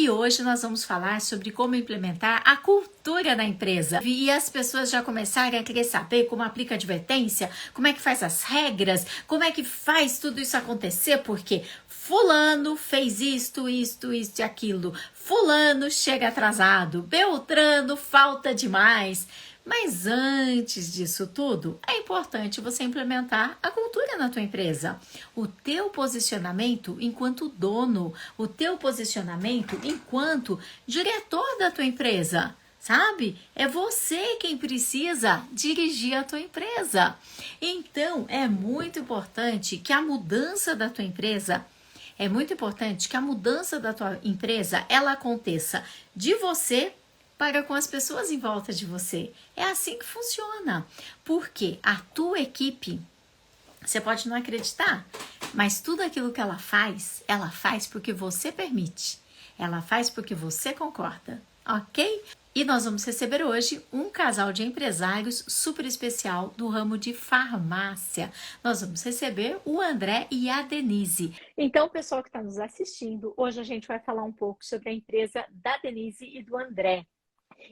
E hoje nós vamos falar sobre como implementar a cultura na empresa. E as pessoas já começarem a querer saber como aplica a advertência, como é que faz as regras, como é que faz tudo isso acontecer, porque fulano fez isto e aquilo. Fulano chega atrasado, Beltrano falta demais. Mas antes disso tudo, é importante você implementar a cultura na tua empresa. O teu posicionamento enquanto dono, o teu posicionamento enquanto diretor da tua empresa. Sabe? É você quem precisa dirigir a tua empresa. Então, é muito importante que a mudança da tua empresa ela aconteça de você para com as pessoas em volta de você. É assim que funciona. Porque a tua equipe, você pode não acreditar, mas tudo aquilo que ela faz porque você permite. Ela faz porque você concorda, ok? E nós vamos receber hoje um casal de empresários super especial do ramo de farmácia. Nós vamos receber o André e a Denise. Então, pessoal que está nos assistindo, hoje a gente vai falar um pouco sobre a empresa da Denise e do André.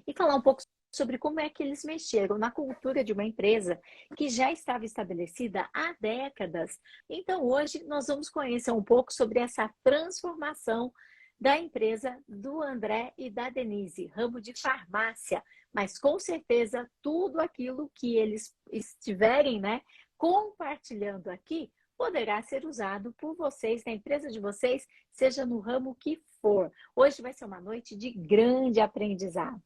E falar um pouco sobre como é que eles mexeram na cultura de uma empresa que já estava estabelecida há décadas. Então, hoje nós vamos conhecer um pouco sobre essa transformação da empresa do André e da Denise, ramo de farmácia, mas com certeza tudo aquilo que eles estiverem, compartilhando aqui poderá ser usado por vocês, na empresa de vocês, seja no ramo que for. Hoje vai ser uma noite de grande aprendizado.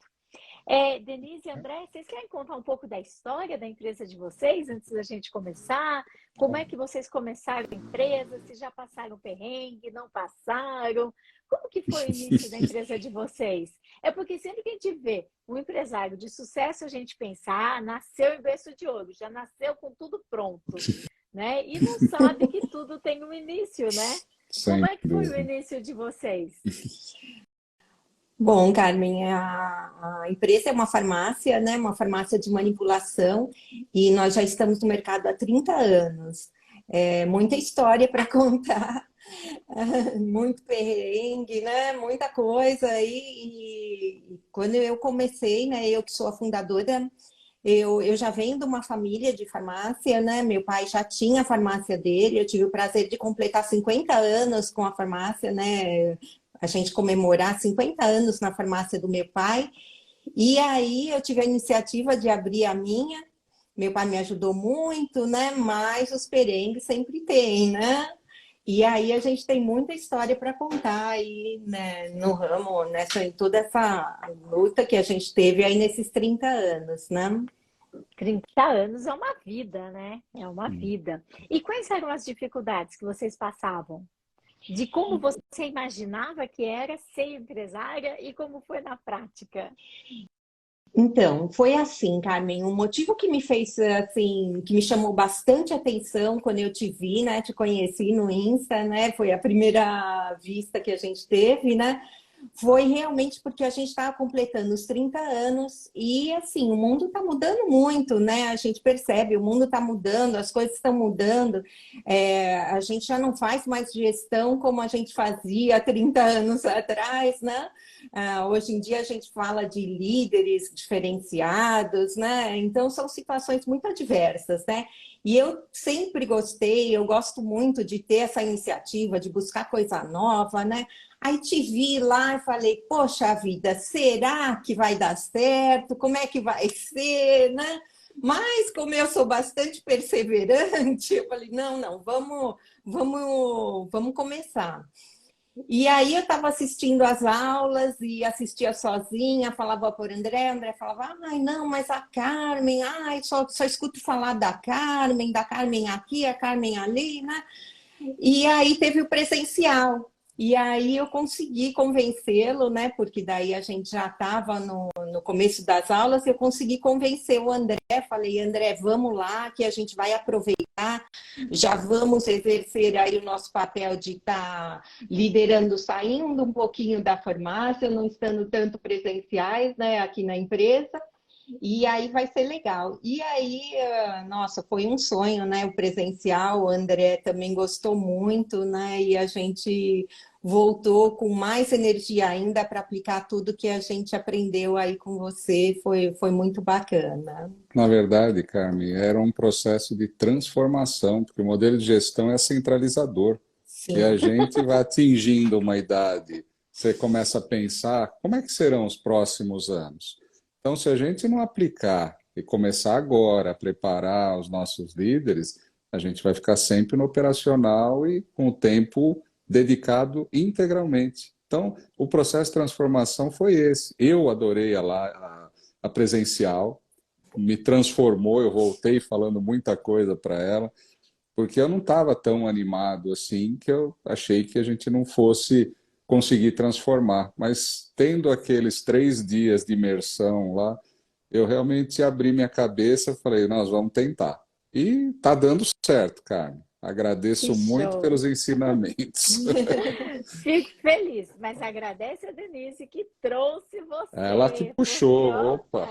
Denise e André, vocês querem contar um pouco da história da empresa de vocês antes da gente começar? Como é que vocês começaram a empresa? Se já passaram perrengue, não passaram? Como que foi o início da empresa de vocês? É porque sempre que a gente vê um empresário de sucesso, a gente pensa, nasceu em berço de ouro, já nasceu com tudo pronto, né? E não sabe que tudo tem um início, né? Como é que foi o início de vocês? Bom, Carmen, a empresa é uma farmácia, né? Uma farmácia de manipulação e nós já estamos no mercado há 30 anos. Muita história para contar, muito perrengue, né? Muita coisa. E quando eu comecei, né? Eu que sou a fundadora, eu já venho de uma família de farmácia, né? Meu pai já tinha a farmácia dele, eu tive o prazer de completar 50 anos com a farmácia, né? A gente comemorar 50 anos na farmácia do meu pai. E aí eu tive a iniciativa de abrir a minha. Meu pai me ajudou muito, né? Mas os perrengues sempre tem, né? E aí a gente tem muita história para contar aí, né, no ramo, em toda essa luta que a gente teve aí nesses 30 anos, né? 30 anos é uma vida, né? É uma vida. E quais eram as dificuldades que vocês passavam? De como você imaginava que era ser empresária e como foi na prática? Então, foi assim, Carmen, um motivo que me fez, assim, que me chamou bastante atenção quando eu te vi, né, te conheci no Insta, né, foi a primeira vista que a gente teve, né, foi realmente porque a gente estava completando os 30 anos e, assim, o mundo está mudando muito, né? A gente percebe, o mundo está mudando, as coisas estão mudando. A gente já não faz mais gestão como a gente fazia há 30 anos atrás, né? Hoje em dia a gente fala de líderes diferenciados, né? Então, são situações muito adversas, né? E eu sempre gostei, eu gosto muito de ter essa iniciativa, de buscar coisa nova, né? Aí te vi lá e falei, poxa vida, será que vai dar certo? Como é que vai ser, né? Mas como eu sou bastante perseverante, eu falei, não, vamos começar. E aí eu estava assistindo as aulas e assistia sozinha, falava por André, André falava, ai não, mas a Carmen, ai, só escuto falar da Carmen aqui, a Carmen ali, né? E aí teve o presencial. E aí eu consegui convencê-lo, né? Porque daí a gente já estava no começo das aulas, eu consegui convencer o André. Falei, André, vamos lá, que a gente vai aproveitar, já vamos exercer aí o nosso papel de estar liderando, saindo um pouquinho da farmácia, não estando tanto presenciais, né, aqui na empresa. E aí vai ser legal. E aí, nossa, foi um sonho, né? O presencial, o André também gostou muito, né? E a gente voltou com mais energia ainda para aplicar tudo que a gente aprendeu aí com você. Foi muito bacana. Na verdade, Carmen, era um processo de transformação, porque o modelo de gestão é centralizador. E Sim. a gente vai atingindo uma idade, você começa a pensar como é que serão os próximos anos. Então, se a gente não aplicar e começar agora a preparar os nossos líderes, a gente vai ficar sempre no operacional e com o tempo dedicado integralmente. Então, o processo de transformação foi esse. Eu adorei a presencial, me transformou, eu voltei falando muita coisa para ela, porque eu não estava tão animado assim, que eu achei que a gente não fosse conseguir transformar. Mas tendo aqueles 3 dias de imersão lá, eu realmente abri minha cabeça e falei, nós vamos tentar. E está dando certo, Carmen. Que Agradeço muito show! pelos ensinamentos. Fico feliz, mas agradece a Denise que trouxe Ela que você, porque puxou, ó, opa.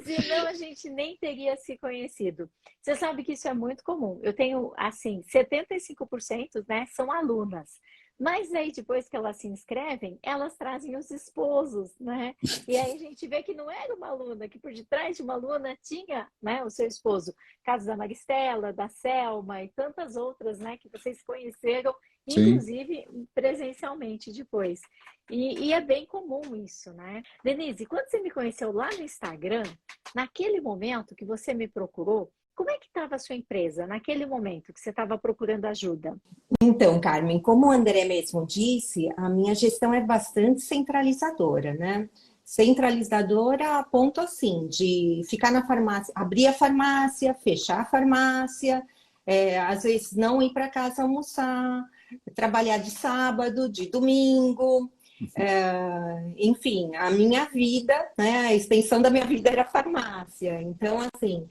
senão a gente nem teria se conhecido. Você sabe que isso é muito comum. Eu tenho, assim, 75%, né, são alunas. Mas aí, depois que elas se inscrevem, elas trazem os esposos, né? E aí a gente vê que não era uma aluna, que por detrás de uma aluna tinha, né, o seu esposo. Caso da Maristela, da Selma e tantas outras, né, que vocês conheceram, Sim. inclusive presencialmente depois. E é bem comum isso, né? Denise, quando você me conheceu lá no Instagram, naquele momento que você me procurou, como é que estava a sua empresa naquele momento que você estava procurando ajuda? Então, Carmen, como o André mesmo disse, a minha gestão é bastante centralizadora, né? Centralizadora a ponto assim de ficar na farmácia, abrir a farmácia, fechar a farmácia, às vezes não ir para casa almoçar, trabalhar de sábado, de domingo, enfim, a minha vida, né? A extensão da minha vida era a farmácia. Então, assim,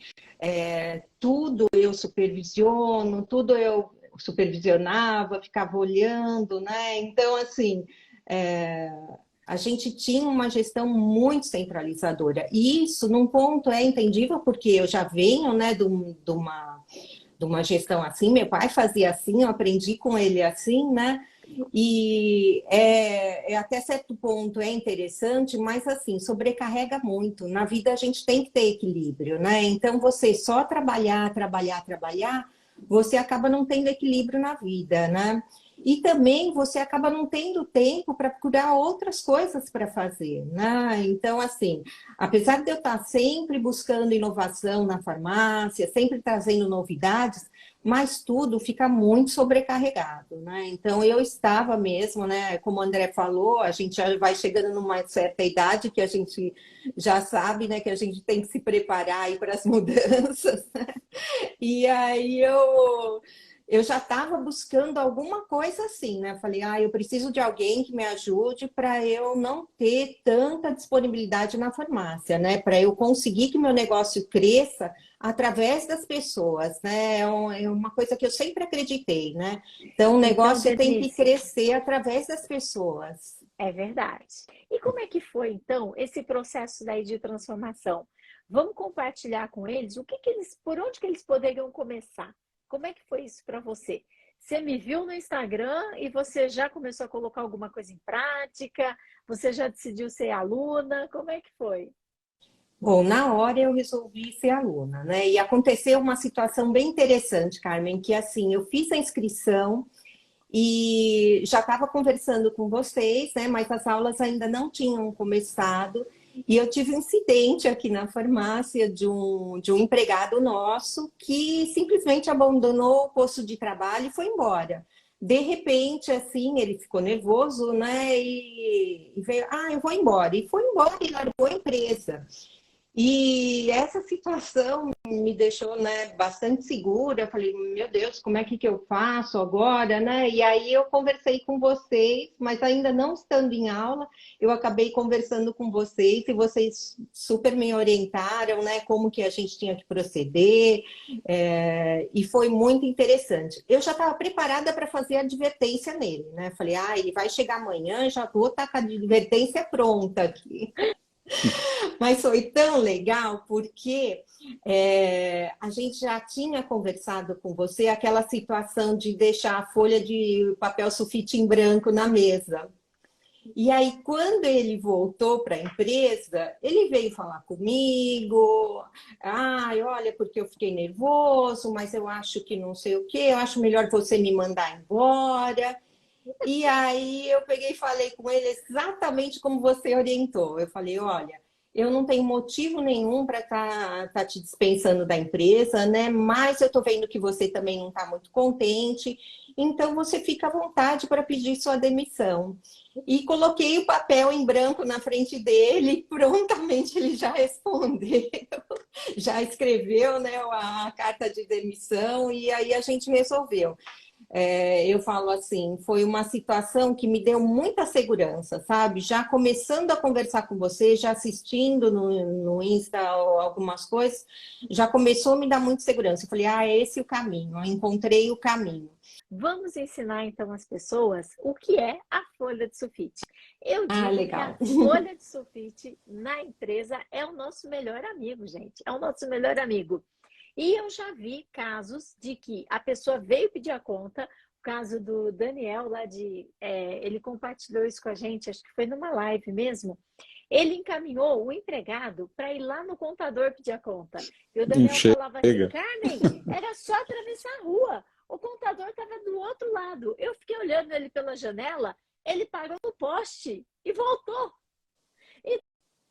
tudo eu supervisiono, tudo eu supervisionava, ficava olhando, né? Então, assim, é, a gente tinha uma gestão muito centralizadora. E isso, num ponto, é entendível, porque eu já venho, né, de uma gestão assim, meu pai fazia assim, eu aprendi com ele assim, né? E até certo ponto é interessante, mas assim, sobrecarrega muito. Na vida a gente tem que ter equilíbrio, né? Então, você só trabalhar, trabalhar, trabalhar, você acaba não tendo equilíbrio na vida, né? E também você acaba não tendo tempo para procurar outras coisas para fazer, né? Então, assim, apesar de eu estar sempre buscando inovação na farmácia, sempre trazendo novidades, mas tudo fica muito sobrecarregado, né? Então, eu estava mesmo, né? Como o André falou, a gente já vai chegando numa certa idade que a gente já sabe, né? Que a gente tem que se preparar aí para as mudanças, né? E aí eu já estava buscando alguma coisa assim, né? Falei, eu preciso de alguém que me ajude para eu não ter tanta disponibilidade na farmácia, né? Para eu conseguir que meu negócio cresça através das pessoas, né? É uma coisa que eu sempre acreditei, né? Então, o Então, negócio tem que Denise, crescer através das pessoas. é verdade. E como é que foi, então, esse processo daí de transformação? Vamos compartilhar com eles o que eles, por onde que eles poderiam começar? Como é que foi isso para você? Você me viu no Instagram e você já começou a colocar alguma coisa em prática? Você já decidiu ser aluna? Como é que foi? Bom, na hora eu resolvi ser aluna, né? E aconteceu uma situação bem interessante, Carmen, que assim, eu fiz a inscrição e já estava conversando com vocês, né? Mas as aulas ainda não tinham começado. E eu tive um incidente aqui na farmácia de um empregado nosso que simplesmente abandonou o posto de trabalho e foi embora. De repente, assim, ele ficou nervoso, né? E veio, eu vou embora. E foi embora e largou a empresa. E essa situação me deixou, né, bastante segura. Eu falei, meu Deus, como é que eu faço agora, né? E aí eu conversei com vocês, mas ainda não estando em aula, eu acabei conversando com vocês e vocês super me orientaram, né, como que a gente tinha que proceder, e foi muito interessante. Eu já estava preparada para fazer a advertência nele, né? Falei, ele vai chegar amanhã, já vou estar com a advertência pronta aqui. Mas foi tão legal porque a gente já tinha conversado com você aquela situação de deixar a folha de papel sulfite em branco na mesa. E aí, quando ele voltou para a empresa, ele veio falar comigo. Ai, olha, porque eu fiquei nervoso, mas eu acho que não sei o quê, eu acho melhor você me mandar embora. E aí eu peguei e falei com ele exatamente como você orientou. Eu falei, olha, eu não tenho motivo nenhum para tá te dispensando da empresa, né? Mas eu estou vendo que você também não está muito contente, então você fica à vontade para pedir sua demissão. E coloquei o papel em branco na frente dele, prontamente ele já respondeu, já escreveu, né, a carta de demissão, e aí a gente resolveu. Eu falo assim, foi uma situação que me deu muita segurança, sabe? Já começando a conversar com você, já assistindo no Insta algumas coisas, já começou a me dar muita segurança. Eu falei, é esse o caminho, eu encontrei o caminho. Vamos ensinar então as pessoas o que é a folha de sulfite. Eu digo que a Legal. folha de sulfite na empresa é o nosso melhor amigo, gente. É o nosso melhor amigo. E eu já vi casos de que a pessoa veio pedir a conta, o caso do Daniel lá ele compartilhou isso com a gente, acho que foi numa live mesmo. Ele encaminhou o empregado para ir lá no contador pedir a conta. E o Não Daniel falava assim, chega. Carmen, era só atravessar a rua. O contador estava do outro lado. Eu fiquei olhando ele pela janela, ele parou no poste e voltou. E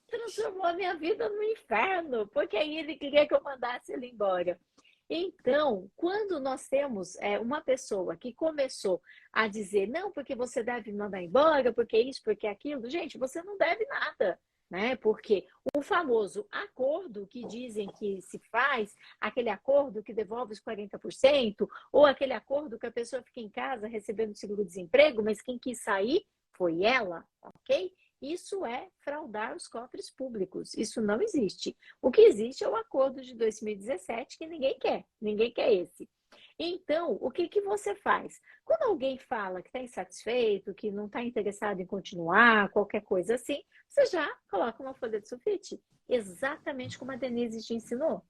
transformou a minha vida no inferno, porque aí ele queria que eu mandasse ele embora. Então, quando nós temos uma pessoa que começou a dizer, não, porque você deve me mandar embora, porque isso, porque aquilo, gente, você não deve nada, né? Porque o famoso acordo que dizem que se faz, aquele acordo que devolve os 40%, ou aquele acordo que a pessoa fica em casa recebendo seguro-desemprego, mas quem quis sair foi ela, ok? Isso é fraudar os cofres públicos. Isso não existe. O que existe é o acordo de 2017 que ninguém quer esse. Então, o que você faz? Quando alguém fala que está insatisfeito, que não está interessado em continuar, qualquer coisa assim, você já coloca uma folha de sulfite, exatamente como a Denise te ensinou.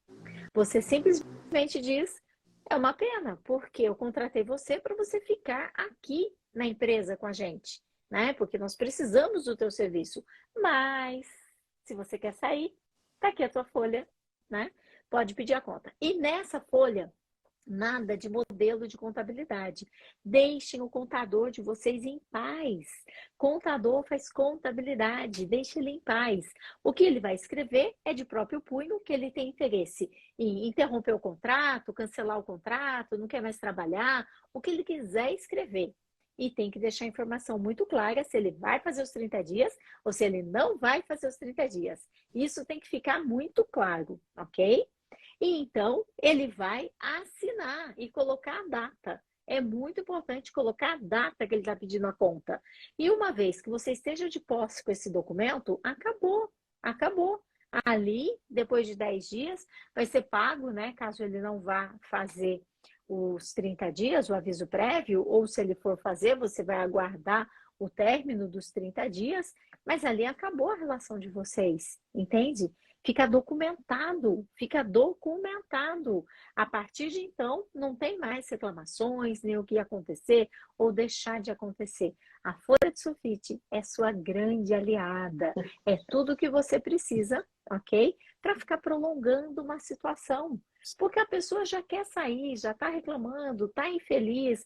Você simplesmente diz, é uma pena, porque eu contratei você para você ficar aqui na empresa com a gente, né? Porque nós precisamos do teu serviço. Mas, se você quer sair, tá aqui a tua folha, né? Pode pedir a conta. E nessa folha, nada de modelo de contabilidade. Deixem o contador de vocês em paz. Contador faz contabilidade, deixe ele em paz. O que ele vai escrever é de próprio punho, que ele tem interesse em interromper o contrato, cancelar o contrato, não quer mais trabalhar, o que ele quiser escrever. E tem que deixar a informação muito clara se ele vai fazer os 30 dias ou se ele não vai fazer os 30 dias. Isso tem que ficar muito claro, ok? E então, ele vai assinar e colocar a data. É muito importante colocar a data que ele está pedindo a conta. E uma vez que você esteja de posse com esse documento, acabou, acabou. Ali, depois de 10 dias, vai ser pago, né? Caso ele não vá fazer os 30 dias, o aviso prévio, ou se ele for fazer, você vai aguardar o término dos 30 dias, mas ali acabou a relação de vocês, entende? Fica documentado, fica documentado. A partir de então, não tem mais reclamações, nem o que ia acontecer ou deixar de acontecer. A folha de sulfite é sua grande aliada. É tudo o que você precisa, ok? Para ficar prolongando uma situação. Porque a pessoa já quer sair, já está reclamando, está infeliz.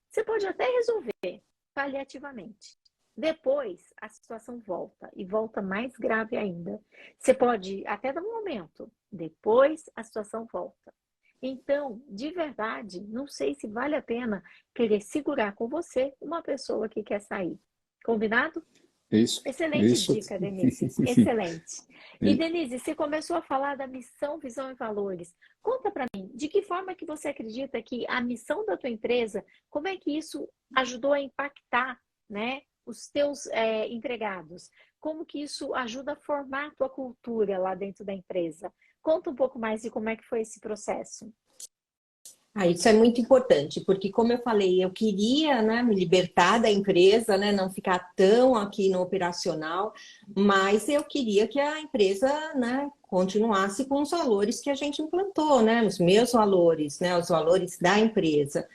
Você pode até resolver paliativamente. Depois, a situação volta e volta mais grave ainda. Você pode até dar um momento, depois a situação volta. Então, de verdade, não sei se vale a pena querer segurar com você uma pessoa que quer sair. Combinado? Isso, Excelente isso. dica, Denise. Excelente. E, Denise, você começou a falar da missão, visão e valores. Conta para mim, de que forma que você acredita que a missão da tua empresa, como é que isso ajudou a impactar, né, os teus empregados? Como que isso ajuda a formar a tua cultura lá dentro da empresa? Conta um pouco mais de como é que foi esse processo. Ah, isso é muito importante, porque como eu falei, eu queria, né, me libertar da empresa, né, não ficar tão aqui no operacional, mas eu queria que a empresa, né, continuasse com os valores que a gente implantou, né, os meus valores, né, os valores da empresa.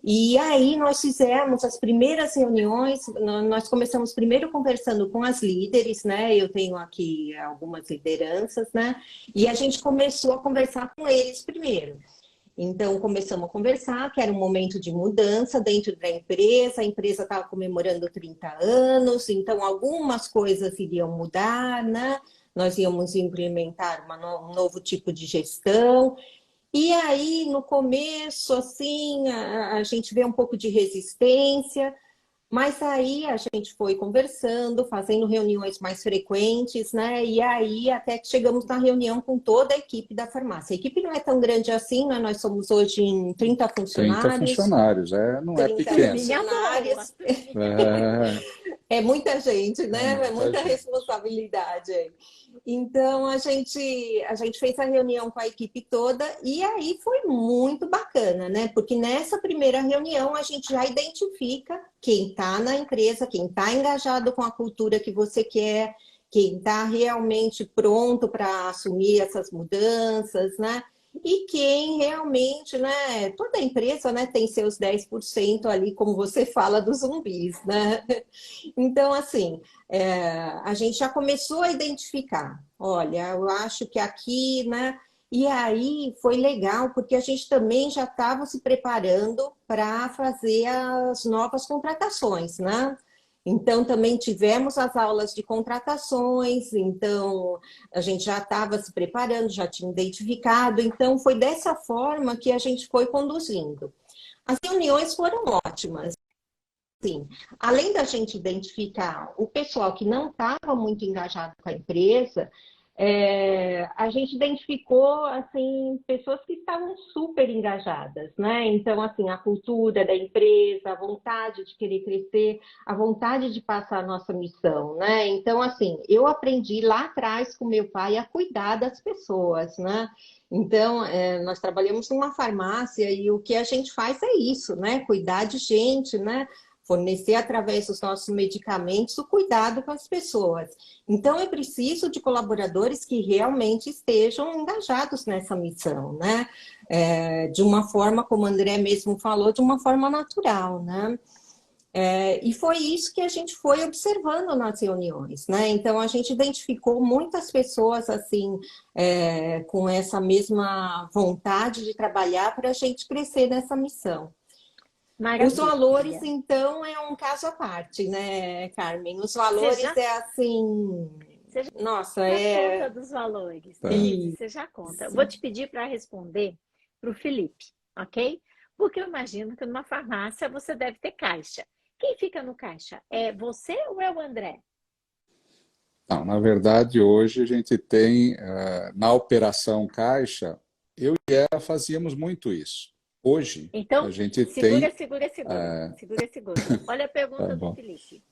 E aí nós fizemos as primeiras reuniões, nós começamos primeiro conversando com as líderes, né, eu tenho aqui algumas lideranças, né, e a gente começou a conversar com eles primeiro. Então, começamos a conversar, que era um momento de mudança dentro da empresa, a empresa estava comemorando 30 anos, então algumas coisas iriam mudar, né? Nós íamos implementar um novo tipo de gestão. E aí, no começo, assim, a gente vê um pouco de resistência, mas aí a gente foi conversando, fazendo reuniões mais frequentes, né? E aí até que chegamos na reunião com toda a equipe da farmácia. A equipe não é tão grande assim, né? Nós somos hoje em 30 30 funcionários, funcionários, não é 30 pequeno. Turminha boa, funcionários. É, É muita gente, é né? É muita muita gente. responsabilidade aí. Então a gente fez a reunião com a equipe toda e aí foi muito bacana, né? Porque nessa primeira reunião a gente já identifica quem está na empresa, quem está engajado com a cultura que você quer, quem está realmente pronto para assumir essas mudanças, né? E quem realmente, né? Toda empresa, né, tem seus 10% ali, como você fala, dos zumbis, né? Então, assim, a gente já começou a identificar. Olha, eu acho que aqui, né? E aí foi legal, porque a gente também já estava se preparando para fazer as novas contratações, né? Então, também tivemos as aulas de contratações, então a gente já estava se preparando, já tinha identificado, então foi dessa forma que a gente foi conduzindo. As reuniões foram ótimas. Sim, além da gente identificar o pessoal que não estava muito engajado com a empresa, a gente identificou assim pessoas que estavam super engajadas, né? Então, assim, a cultura da empresa, a vontade de querer crescer, a vontade de passar a nossa missão, né? Então, assim, eu aprendi lá atrás com meu pai a cuidar das pessoas, né? Então, nós trabalhamos numa farmácia e o que a gente faz é isso, né? Cuidar de gente, né? Fornecer através dos nossos medicamentos o cuidado com as pessoas. Então, é preciso de colaboradores que realmente estejam engajados nessa missão, né? De uma forma, como o André mesmo falou, de uma forma natural, né? E foi isso que a gente foi observando nas reuniões, né? Então, a gente identificou muitas pessoas, assim, com essa mesma vontade de trabalhar para a gente crescer nessa missão. Os valores, maravilha. então, é um caso à parte, né, Carmen? Os Você valores já, é assim, você nossa, já conta é dos valores, Tá. Denise, você já conta. Eu vou isso. te pedir para responder para o Felipe, ok? Porque eu imagino que numa farmácia você deve ter caixa. Quem fica no caixa? É você ou é o André? Não, na verdade, hoje a gente tem, na operação caixa, eu e ela fazíamos muito isso. Hoje, a Então, gente segura, tem. segura, segura. Segura, segura. Olha a Tá pergunta do bom. Felipe.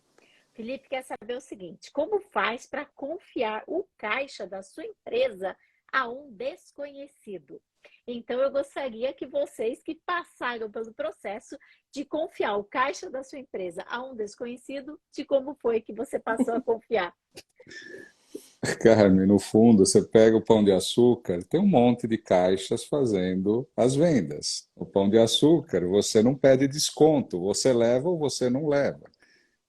Felipe quer saber o seguinte: como faz para confiar o caixa da sua empresa a um desconhecido? Então, eu gostaria que vocês que passaram pelo processo de confiar o caixa da sua empresa a um desconhecido, de como foi que você passou a confiar. Carmen, no fundo, você pega o pão de açúcar, tem um monte de caixas fazendo as vendas. O pão de açúcar, você não pede desconto, você leva ou você não leva.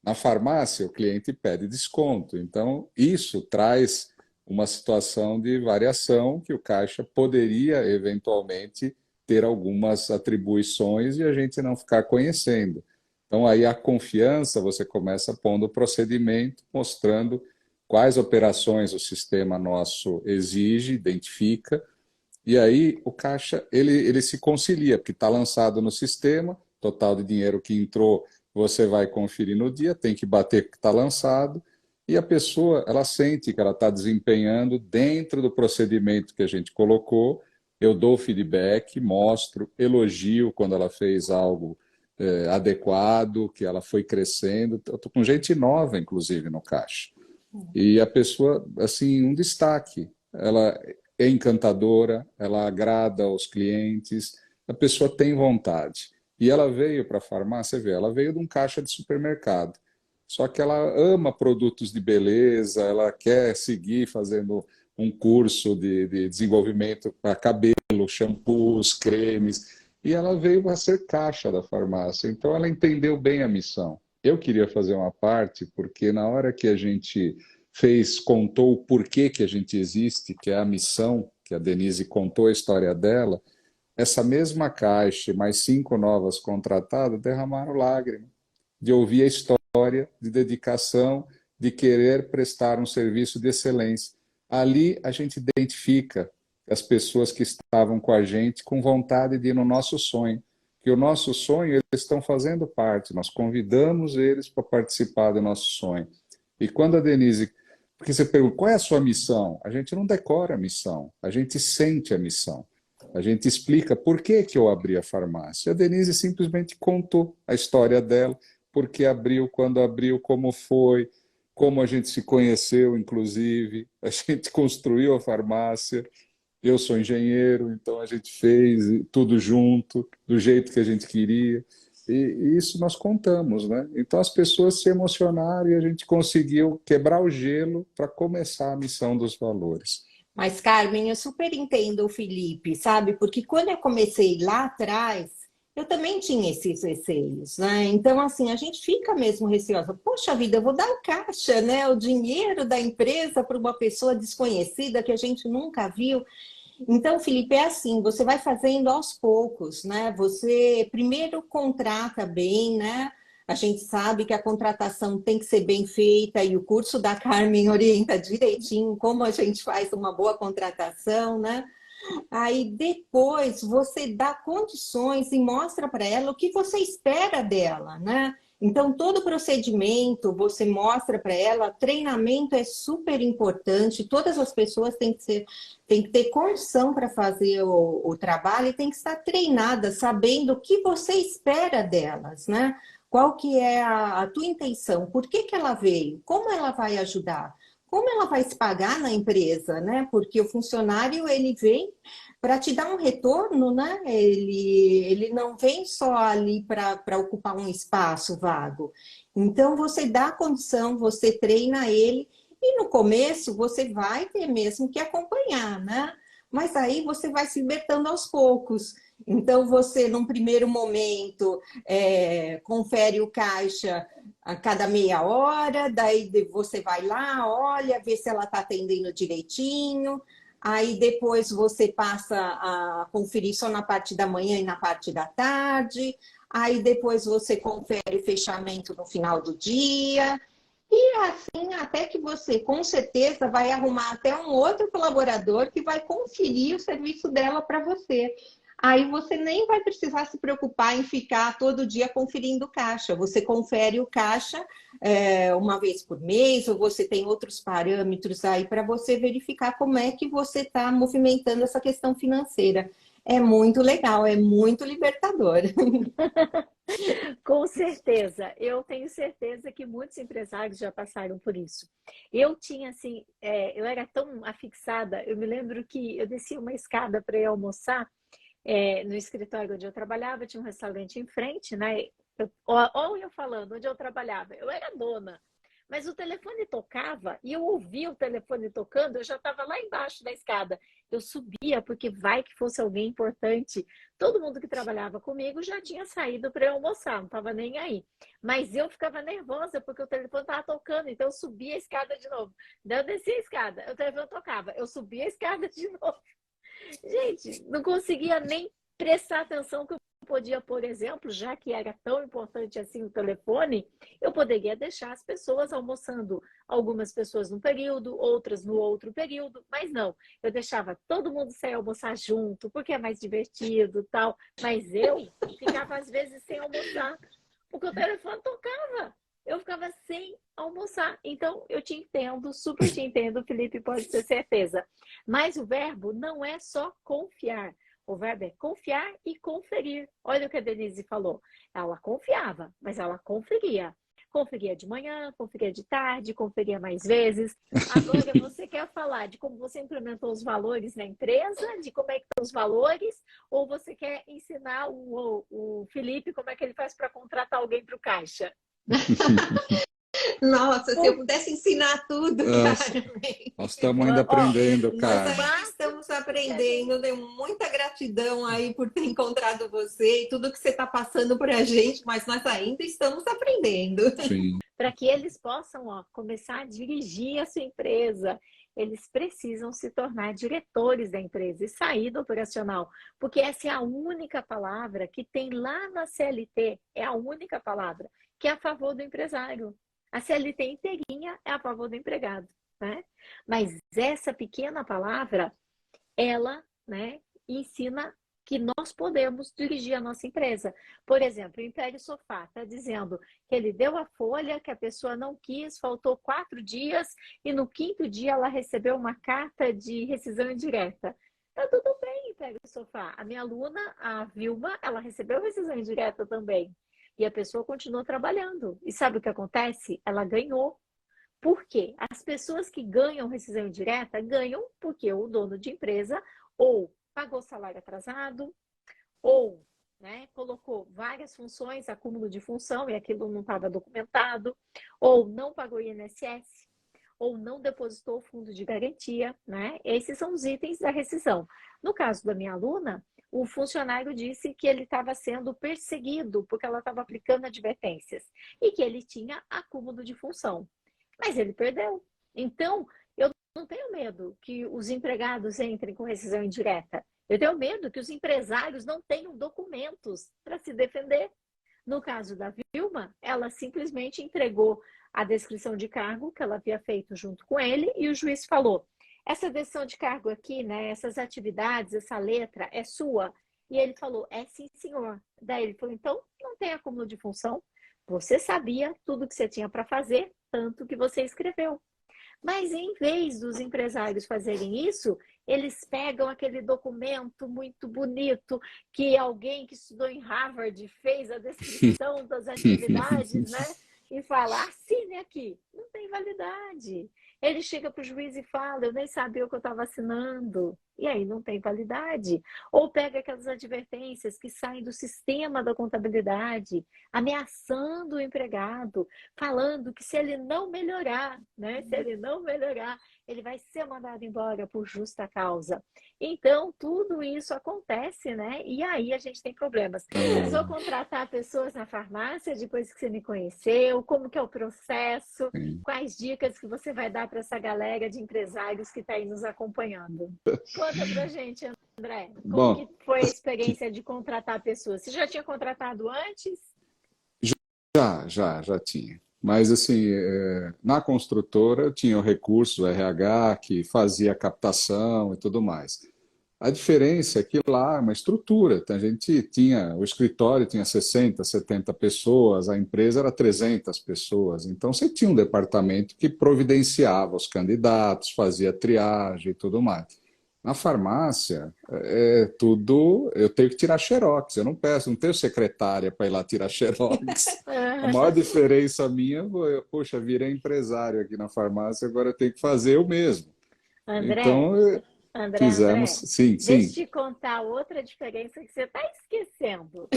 Na farmácia, o cliente pede desconto. Então, isso traz uma situação de variação que o caixa poderia eventualmente ter algumas atribuições e a gente não ficar conhecendo. Então, aí a confiança você começa pondo o procedimento, mostrando quais operações o sistema nosso exige, identifica, e aí o caixa ele se concilia, porque está lançado no sistema, total de dinheiro que entrou você vai conferir no dia, tem que bater que está lançado, e a pessoa ela sente que ela está desempenhando dentro do procedimento que a gente colocou. Eu dou feedback, mostro, elogio quando ela fez algo adequado, que ela foi crescendo. Eu estou com gente nova, inclusive, no caixa. E a pessoa, assim, um destaque. Ela é encantadora, ela agrada aos clientes, a pessoa tem vontade. E ela veio para a farmácia, vê, ela veio de um caixa de supermercado. Só que ela ama produtos de beleza, ela quer seguir fazendo um curso de desenvolvimento para cabelo, shampoos, cremes, e ela veio para ser caixa da farmácia. Então ela entendeu bem a missão. Eu queria fazer uma parte, porque na hora que a gente contou o porquê que a gente existe, que é a missão, que a Denise contou a história dela, essa mesma caixa, mais 5 novas contratadas, derramaram lágrimas de ouvir a história de dedicação, de querer prestar um serviço de excelência. Ali a gente identifica as pessoas que estavam com a gente com vontade de ir no nosso sonho. Que o nosso sonho, eles estão fazendo parte, nós convidamos eles para participar do nosso sonho. E quando a Denise... Porque você pergunta, qual é a sua missão? A gente não decora a missão, a gente sente a missão. A gente explica por que que eu abri a farmácia. A Denise simplesmente contou a história dela, por que abriu, quando abriu, como foi, como a gente se conheceu, inclusive. A gente construiu a farmácia. Eu sou engenheiro, então a gente fez tudo junto, do jeito que a gente queria. E isso nós contamos, né? Então as pessoas se emocionaram e a gente conseguiu quebrar o gelo para começar a missão dos valores. Mas, Carmen, eu super entendo o Felipe, sabe? Porque quando eu comecei lá atrás, eu também tinha esses receios, né? Então, assim, a gente fica mesmo receosa. Poxa vida, eu vou dar o caixa, né? O dinheiro da empresa para uma pessoa desconhecida que a gente nunca viu. Então, Felipe, é assim, você vai fazendo aos poucos, né? Você primeiro contrata bem, né? A gente sabe que a contratação tem que ser bem feita e o curso da Carmen orienta direitinho como a gente faz uma boa contratação, né? Aí depois você dá condições e mostra para ela o que você espera dela, né? Então, todo o procedimento você mostra para ela, treinamento é super importante, todas as pessoas têm que ter condição para fazer o trabalho e tem que estar treinada, sabendo o que você espera delas, né? Qual que é a tua intenção? Por que que ela veio? Como ela vai ajudar? Como ela vai se pagar na empresa, né? Porque o funcionário, ele vem para te dar um retorno, né? Ele não vem só ali para ocupar um espaço vago. Então, você dá condição, você treina ele, e no começo você vai ter mesmo que acompanhar, né? Mas aí você vai se libertando aos poucos. Então, você, num primeiro momento, confere o caixa a cada meia hora, daí você vai lá, olha, vê se ela está atendendo direitinho. Aí depois você passa a conferir só na parte da manhã e na parte da tarde. Aí depois você confere o fechamento no final do dia. E assim, até que você, com certeza, vai arrumar até um outro colaborador que vai conferir o serviço dela para você. Aí você nem vai precisar se preocupar em ficar todo dia conferindo o caixa. Você confere o caixa uma vez por mês, ou você tem outros parâmetros aí para você verificar como é que você está movimentando essa questão financeira. É muito legal, é muito libertador. Com certeza, eu tenho certeza que muitos empresários já passaram por isso. Eu tinha assim, eu era tão afixada, eu me lembro que eu descia uma escada para ir almoçar, no escritório onde eu trabalhava, tinha um restaurante em frente, né? Olha eu falando, onde eu trabalhava, eu era dona, mas o telefone tocava e eu ouvia o telefone tocando, eu já estava lá embaixo da escada. Eu subia porque vai que fosse alguém importante. Todo mundo que trabalhava comigo já tinha saído para eu almoçar, não estava nem aí. Mas eu ficava nervosa porque o telefone estava tocando, então eu subia a escada de novo. Daí eu descia a escada, o telefone tocava, eu subia a escada de novo. Gente, não conseguia nem prestar atenção que eu podia, por exemplo, já que era tão importante assim o telefone, eu poderia deixar as pessoas almoçando, algumas pessoas num período, outras no outro período, mas não, eu deixava todo mundo sair almoçar junto, porque é mais divertido e tal, mas eu ficava às vezes sem almoçar, porque o telefone tocava. Eu ficava sem almoçar. Então, eu te entendo, super te entendo, Felipe, pode ter certeza. Mas o verbo não é só confiar. O verbo é confiar e conferir. Olha o que a Denise falou. Ela confiava, mas ela conferia. Conferia de manhã, conferia de tarde, conferia mais vezes. Agora, você quer falar de como você implementou os valores na empresa, de como é que estão os valores, ou você quer ensinar o Felipe como é que ele faz para contratar alguém para o caixa? Nossa, se eu pudesse ensinar tudo, Carmen. Nós estamos ainda aprendendo, Nós cara. ainda estamos aprendendo. Tenho muita gratidão aí por ter encontrado você e tudo que você está passando para a gente, mas nós ainda estamos aprendendo. Sim. Para que eles possam começar a dirigir a sua empresa, eles precisam se tornar diretores da empresa e sair do operacional, porque essa é a única palavra que tem lá na CLT, é a única palavra que é a favor do empresário. A CLT inteirinha é a favor do empregado, né? Mas essa pequena palavra, ela, né, ensina que nós podemos dirigir a nossa empresa. Por exemplo, o Império Sofá está dizendo que ele deu a folha, que a pessoa não quis, faltou 4 dias e no 5º dia ela recebeu uma carta de rescisão indireta. Tá tudo bem, Império Sofá. A minha aluna, a Vilma, ela recebeu rescisão indireta também. E a pessoa continuou trabalhando. E sabe o que acontece? Ela ganhou. Por quê? As pessoas que ganham rescisão indireta ganham porque o dono de empresa ou pagou salário atrasado, ou, né, colocou várias funções, acúmulo de função, e aquilo não estava documentado, ou não pagou INSS, ou não depositou o fundo de garantia, né? Esses são os itens da rescisão. No caso da minha aluna, o funcionário disse que ele estava sendo perseguido porque ela estava aplicando advertências e que ele tinha acúmulo de função. Mas ele perdeu. Então, eu não tenho medo que os empregados entrem com rescisão indireta. Eu tenho medo que os empresários não tenham documentos para se defender. No caso da Vilma, ela simplesmente entregou a descrição de cargo que ela havia feito junto com ele e o juiz falou: essa descrição de cargo aqui, né, essas atividades, essa letra é sua? E ele falou: é sim, senhor. Daí ele falou: então não tem acúmulo de função. Você sabia tudo que você tinha para fazer, tanto que você escreveu. Mas em vez dos empresários fazerem isso, eles pegam aquele documento muito bonito que alguém que estudou em Harvard fez a descrição das atividades, né? E fala: assine aqui. Não tem validade. Ele chega para o juiz e fala: eu nem sabia o que eu estava assinando. E aí não tem validade. Ou pega aquelas advertências que saem do sistema da contabilidade, ameaçando o empregado, falando que se ele não melhorar, né? Se ele não melhorar, ele vai ser mandado embora por justa causa. Então, tudo isso acontece, né? E aí a gente tem problemas. Precisou contratar pessoas na farmácia depois que você me conheceu? Como que é o processo? Quais dicas que você vai dar para essa galera de empresários que está aí nos acompanhando? Conta pra gente, André. Como que foi a experiência de contratar pessoas? Você já tinha contratado antes? Já tinha. Mas, assim, na construtora tinha o recurso, o RH, que fazia a captação e tudo mais. A diferença é que lá é uma estrutura. A gente tinha, o escritório tinha 60, 70 pessoas, a empresa era 300 pessoas. Então, você tinha um departamento que providenciava os candidatos, fazia triagem e tudo mais. Na farmácia, tudo. Eu tenho que tirar xerox. Eu não tenho secretária para ir lá tirar xerox. A maior diferença minha foi, poxa, virei empresário aqui na farmácia, agora eu tenho que fazer eu mesmo. André, Então, fizemos. Sim. Deixa eu te contar outra diferença que você está esquecendo.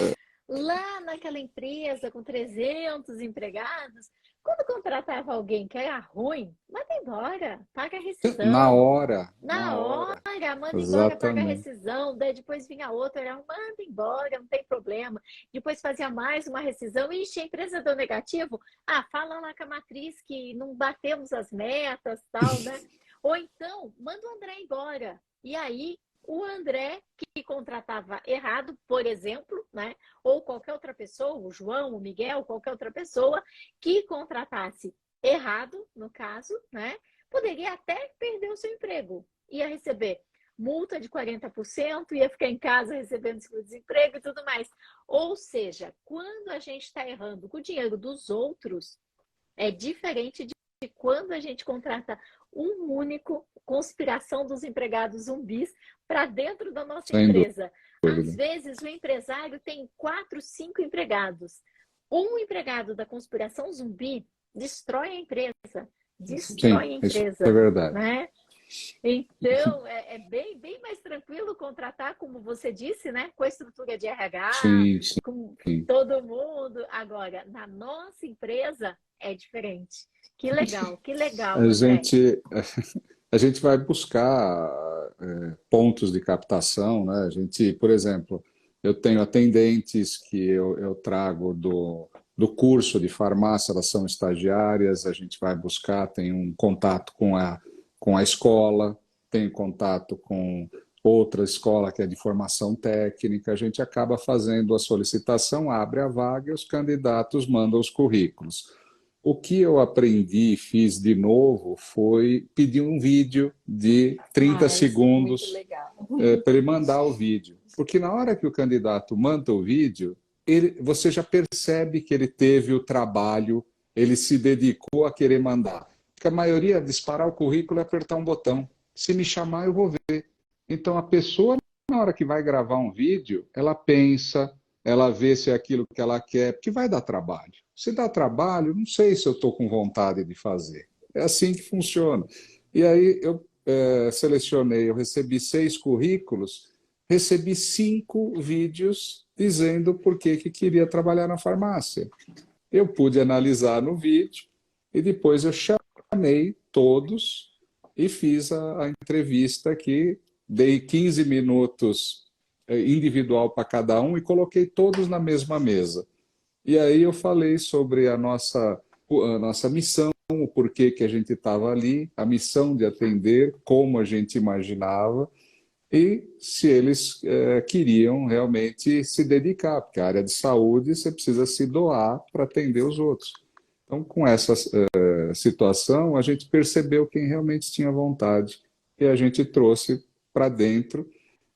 Lá naquela empresa com 300 empregados, quando contratava alguém que era ruim, manda embora, paga a rescisão. Na hora. Na hora, manda embora, paga a rescisão. Daí depois vinha outra, era manda embora, não tem problema. Depois fazia mais uma rescisão. Ixi, a empresa deu negativo. Fala lá com a matriz que não batemos as metas, tal, né? Ou então, manda o André embora. E aí, o André, que contratava errado, por exemplo, né? Ou qualquer outra pessoa, o João, o Miguel, qualquer outra pessoa, que contratasse errado, no caso, né? Poderia até perder o seu emprego. Ia receber multa de 40%, ia ficar em casa recebendo seguro-desemprego e tudo mais. Ou seja, quando a gente está errando com o dinheiro dos outros, é diferente de quando a gente contrata um único conspiração dos empregados zumbis para dentro da nossa empresa. Às vezes o empresário tem 4, 5 empregados. Um empregado da conspiração zumbi destrói a empresa. Sim, Destrói a isso empresa, é verdade. né? Então, é bem mais tranquilo contratar, como você disse, né? Com a estrutura de RH, Sim, com sim. todo mundo. Agora, na nossa empresa, é diferente. Que legal, A André. gente, a gente vai buscar pontos de captação, né? A gente, por exemplo, eu tenho atendentes que eu trago do curso de farmácia, elas são estagiárias, a gente vai buscar, tem um contato com a escola, tem contato com outra escola que é de formação técnica, a gente acaba fazendo a solicitação, abre a vaga e os candidatos mandam os currículos. O que eu aprendi e fiz de novo foi pedir um vídeo de 30 Isso é muito segundos legal. para ele mandar o vídeo. Porque na hora que o candidato manda o vídeo, você já percebe que ele teve o trabalho, ele se dedicou a querer mandar. Porque a maioria, disparar o currículo é apertar um botão. Se me chamar, eu vou ver. Então, a pessoa, na hora que vai gravar um vídeo, ela pensa, ela vê se é aquilo que ela quer, porque vai dar trabalho. Se dá trabalho, não sei se eu estou com vontade de fazer. É assim que funciona. E aí eu selecionei, eu recebi 6 currículos, recebi 5 vídeos dizendo por que queria trabalhar na farmácia. Eu pude analisar no vídeo e depois eu chamei todos e fiz a entrevista aqui, dei 15 minutos individual para cada um e coloquei todos na mesma mesa. E aí eu falei sobre a nossa missão, o porquê que a gente estava ali, a missão de atender, como a gente imaginava, e se eles queriam realmente se dedicar, porque a área de saúde você precisa se doar para atender os outros. Então, com essa situação, a gente percebeu quem realmente tinha vontade e a gente trouxe para dentro.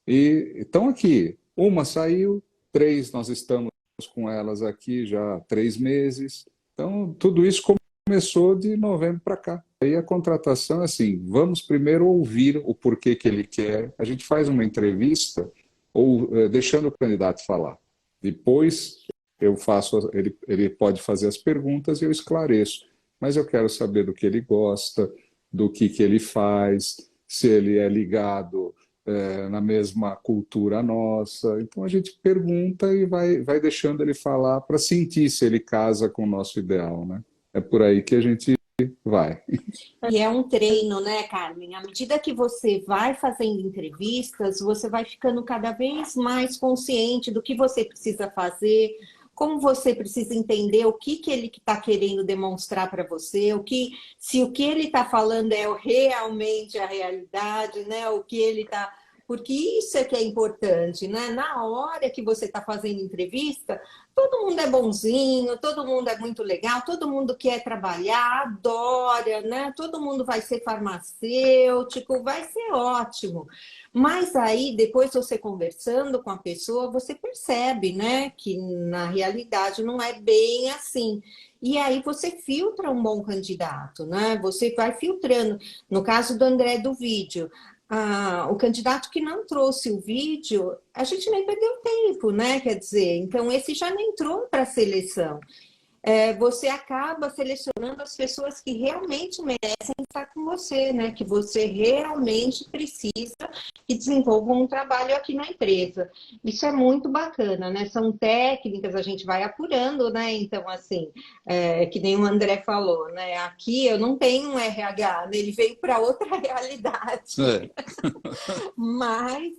E estão aqui. Uma saiu, 3 nós estamos com elas aqui já há 3 meses. Então, tudo isso começou de novembro para cá. Aí a contratação é assim, vamos primeiro ouvir o porquê que ele quer. A gente faz uma entrevista ou deixando o candidato falar. Depois eu faço, ele pode fazer as perguntas e eu esclareço. Mas eu quero saber do que ele gosta, do que ele faz, se ele é ligado na mesma cultura nossa. Então a gente pergunta e vai deixando ele falar para sentir se ele casa com o nosso ideal, né? É por aí que a gente vai. E é um treino, né, Carmen? À medida que você vai fazendo entrevistas, você vai ficando cada vez mais consciente do que você precisa fazer, como você precisa entender o que ele está querendo demonstrar para você, se o que ele está falando é realmente a realidade, né? O que ele está. Porque isso é que é importante, né? Na hora que você está fazendo entrevista, todo mundo é bonzinho, todo mundo é muito legal, todo mundo quer trabalhar, adora, né? Todo mundo vai ser farmacêutico, vai ser ótimo. Mas aí, depois você conversando com a pessoa, você percebe, né, que na realidade não é bem assim. E aí você filtra um bom candidato, né? Você vai filtrando. No caso do André do vídeo, o candidato que não trouxe o vídeo, a gente nem perdeu tempo, né? Quer dizer, então esse já nem entrou para a seleção. Você acaba selecionando as pessoas que realmente merecem estar com você, né? Que você realmente precisa que desenvolvam um trabalho aqui na empresa. Isso é muito bacana, né? São técnicas, a gente vai apurando, né? Então, assim, que nem o André falou, né? Aqui eu não tenho um RH, né? Ele veio para outra realidade. Mas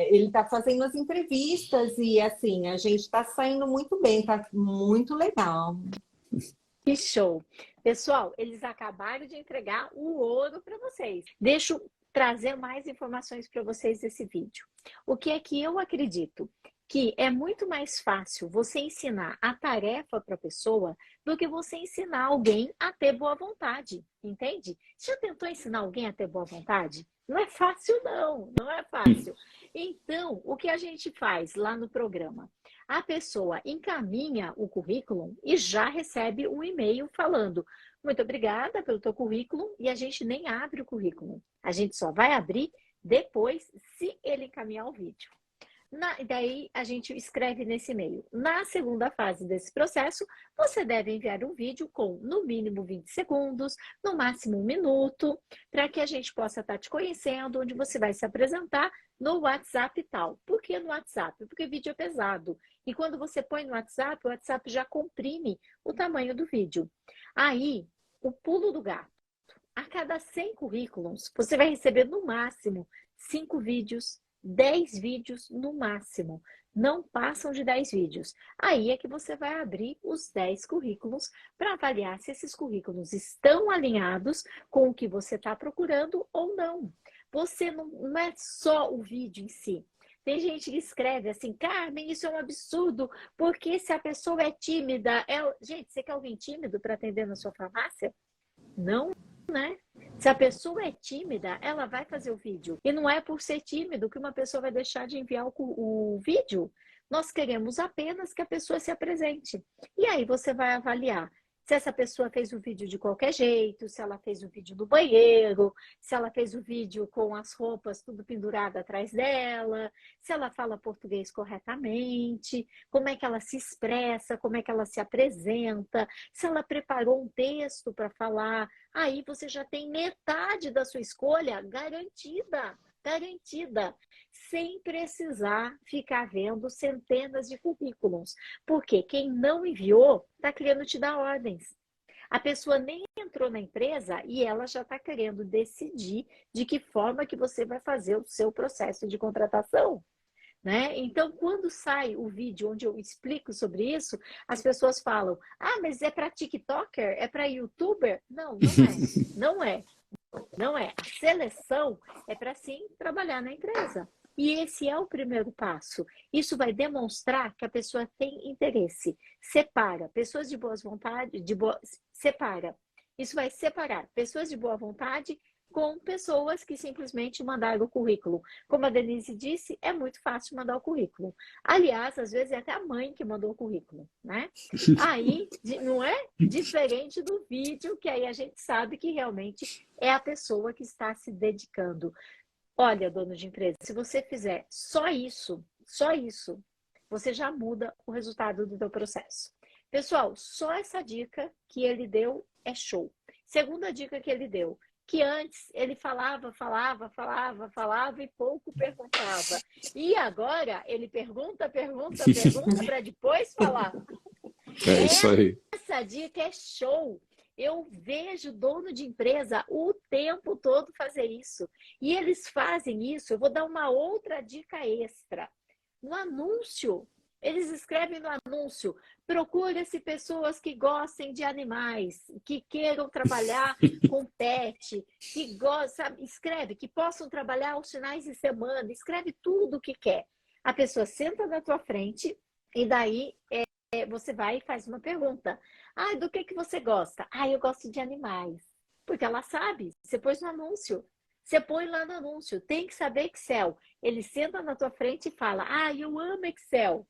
ele está fazendo as entrevistas e, assim, a gente está saindo muito bem, está muito legal. Que show! Pessoal, eles acabaram de entregar o ouro para vocês. Deixa eu trazer mais informações para vocês desse vídeo. O que é que eu acredito? Que é muito mais fácil você ensinar a tarefa para a pessoa do que você ensinar alguém a ter boa vontade, entende? Você já tentou ensinar alguém a ter boa vontade? Não é fácil, não é fácil. Então, o que a gente faz lá no programa? A pessoa encaminha o currículo e já recebe um e-mail falando: muito obrigada pelo teu currículo, e a gente nem abre o currículo. A gente só vai abrir depois se ele encaminhar o vídeo. Daí a gente escreve nesse e-mail. Na segunda fase desse processo, você deve enviar um vídeo com no mínimo 20 segundos, no máximo 1 minuto, para que a gente possa estar te conhecendo, onde você vai se apresentar no WhatsApp e tal. Por que no WhatsApp? Porque vídeo é pesado. E quando você põe no WhatsApp, o WhatsApp já comprime o tamanho do vídeo. Aí, o pulo do gato. A cada 100 currículos, você vai receber no máximo 5 vídeos, 10 vídeos no máximo. Não passam de 10 vídeos. Aí é que você vai abrir os 10 currículos para avaliar se esses currículos estão alinhados com o que você está procurando ou não. Você não é só o vídeo em si. Tem gente que escreve assim, Carmen, isso é um absurdo, porque se a pessoa é tímida... Gente, você quer alguém tímido para atender na sua farmácia? Não, né? Se a pessoa é tímida, ela vai fazer o vídeo. E não é por ser tímido que uma pessoa vai deixar de enviar o vídeo. Nós queremos apenas que a pessoa se apresente. E aí você vai avaliar se essa pessoa fez o vídeo de qualquer jeito, se ela fez o vídeo no banheiro, se ela fez o vídeo com as roupas tudo pendurado atrás dela, se ela fala português corretamente, como é que ela se expressa, como é que ela se apresenta, se ela preparou um texto para falar. Aí você já tem metade da sua escolha garantida. Garantida, sem precisar ficar vendo centenas de currículos. Porque quem não enviou está querendo te dar ordens. A pessoa nem entrou na empresa e ela já está querendo decidir de que forma que você vai fazer o seu processo de contratação. Né? Então, quando sai o vídeo onde eu explico sobre isso, as pessoas falam, mas é para TikToker? É para YouTuber? Não, não é. Não é. Não é. A seleção é para sim trabalhar na empresa. E esse é o primeiro passo. Isso vai demonstrar que a pessoa tem interesse. Separa pessoas de boas vontade, separa. Isso vai separar pessoas de boa vontade com pessoas que simplesmente mandaram o currículo. Como a Denise disse, é muito fácil mandar o currículo. Aliás, às vezes é até a mãe que mandou o currículo, né? Aí, não é diferente do vídeo, que aí a gente sabe que realmente é a pessoa que está se dedicando. Olha, dono de empresa, se você fizer só isso, você já muda o resultado do seu processo. Pessoal, só essa dica que ele deu é show. Segunda dica que ele deu, que antes ele falava e pouco perguntava. E agora ele pergunta para depois falar. É isso aí. Essa dica é show. Eu vejo dono de empresa o tempo todo fazer isso. E eles fazem isso. Eu vou dar uma outra dica extra. No anúncio, eles escrevem no anúncio, procura-se pessoas que gostem de animais, que queiram trabalhar com pet, que gostam, escreve, que possam trabalhar aos finais de semana, escreve tudo o que quer. A pessoa senta na tua frente e daí você vai e faz uma pergunta. Do que você gosta? Eu gosto de animais. Porque ela sabe, você pôs no anúncio. Você põe lá no anúncio, tem que saber Excel. Ele senta na tua frente e fala, eu amo Excel.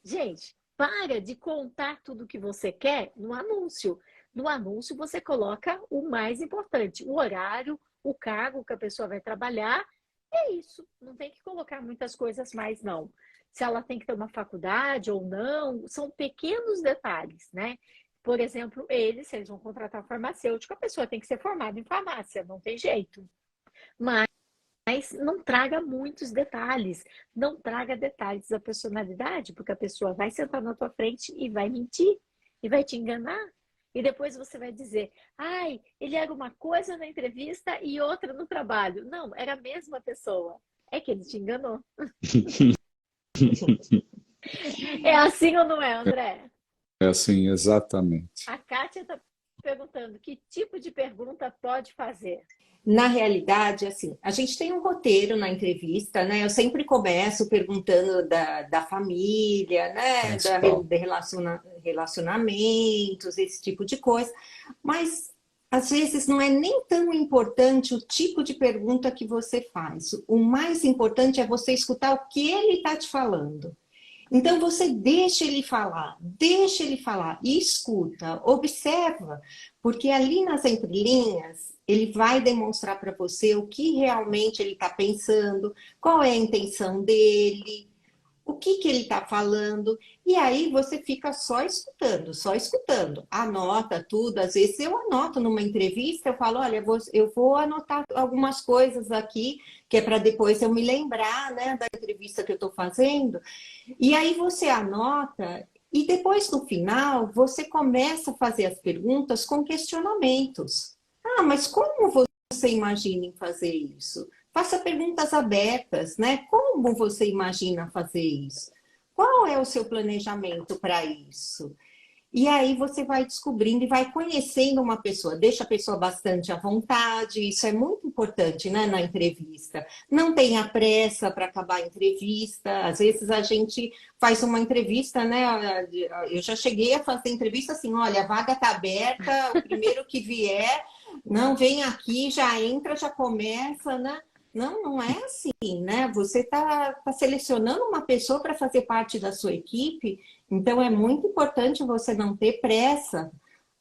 Gente, para de contar tudo que você quer no anúncio. No anúncio você coloca o mais importante, o horário, o cargo que a pessoa vai trabalhar. É isso, não tem que colocar muitas coisas mais não. Se ela tem que ter uma faculdade ou não, são pequenos detalhes, né? Por exemplo, se eles vão contratar um farmacêutico, a pessoa tem que ser formada em farmácia, não tem jeito. Mas não traga muitos detalhes, não traga detalhes da personalidade, porque a pessoa vai sentar na tua frente e vai mentir, e vai te enganar. E depois você vai dizer, ele era uma coisa na entrevista e outra no trabalho. Não, era a mesma pessoa. É que ele te enganou. É assim ou não é, André? É assim, exatamente. A Kátia está perguntando que tipo de pergunta pode fazer? Na realidade, assim, a gente tem um roteiro na entrevista, né? Eu sempre começo perguntando da família, né? De relacionamentos, esse tipo de coisa. Mas, às vezes, não é nem tão importante o tipo de pergunta que você faz. O mais importante é você escutar o que ele está te falando. Então você deixa ele falar e escuta, observa, porque ali nas entrelinhas ele vai demonstrar para você o que realmente ele está pensando, qual é a intenção dele, o que que ele está falando, e aí você fica só escutando, anota tudo. Às vezes eu anoto numa entrevista, eu falo, olha, eu vou anotar algumas coisas aqui, que é para depois eu me lembrar, né, da entrevista que eu estou fazendo, e aí você anota, e depois no final você começa a fazer as perguntas com questionamentos. Ah, mas como você imagina em fazer isso? Faça perguntas abertas, né? Como você imagina fazer isso? Qual é o seu planejamento para isso? E aí você vai descobrindo e vai conhecendo uma pessoa, deixa a pessoa bastante à vontade, isso é muito importante, né, na entrevista. Não tenha pressa para acabar a entrevista, às vezes a gente faz uma entrevista, né, eu já cheguei a fazer entrevista assim, olha, a vaga está aberta, o primeiro que vier, não vem aqui, já entra, já começa, né? Não, não é assim, né? Você tá selecionando uma pessoa para fazer parte da sua equipe, então é muito importante você não ter pressa.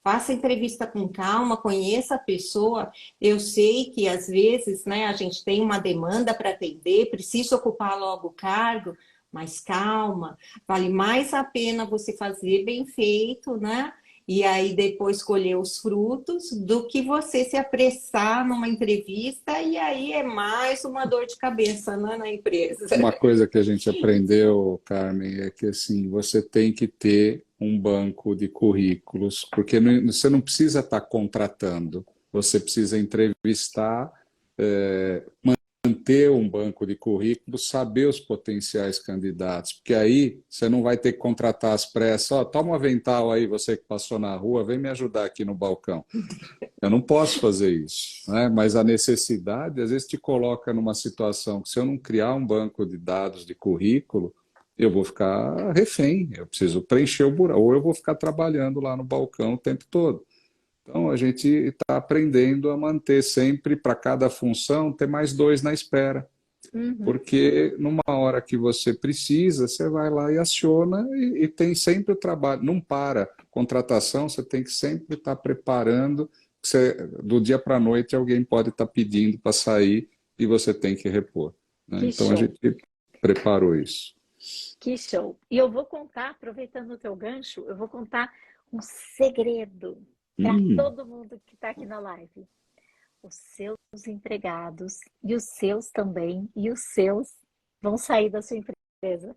Faça a entrevista com calma, conheça a pessoa. Eu sei que às vezes, né, a gente tem uma demanda para atender, precisa ocupar logo o cargo, mas calma, vale mais a pena você fazer bem feito, né? E aí depois colher os frutos do que você se apressar numa entrevista e aí é mais uma dor de cabeça, né, na empresa. Uma coisa que a gente aprendeu, Carmen, é que assim, você tem que ter um banco de currículos, porque você não precisa estar contratando, você precisa entrevistar, manter um banco de currículos, saber os potenciais candidatos, porque aí você não vai ter que contratar às pressas. Ó, toma um avental aí, você que passou na rua, vem me ajudar aqui no balcão. Eu não posso fazer isso, né? Mas a necessidade, às vezes, te coloca numa situação que se eu não criar um banco de dados de currículo, eu vou ficar refém, eu preciso preencher o buraco, ou eu vou ficar trabalhando lá no balcão o tempo todo. Então, a gente está aprendendo a manter sempre, para cada função, ter mais dois na espera. Uhum. Porque numa hora que você precisa, você vai lá e aciona e tem sempre o trabalho. Não para. Contratação, você tem que sempre estar preparando. Do dia para a noite, alguém pode estar pedindo para sair e você tem que repor, né? Que Então, a show, gente preparou isso. que show. E eu vou contar, aproveitando o teu gancho, eu vou contar um segredo para Hum, todo mundo que está aqui na live. Os seus empregados e os seus também, e os seus vão sair da sua empresa.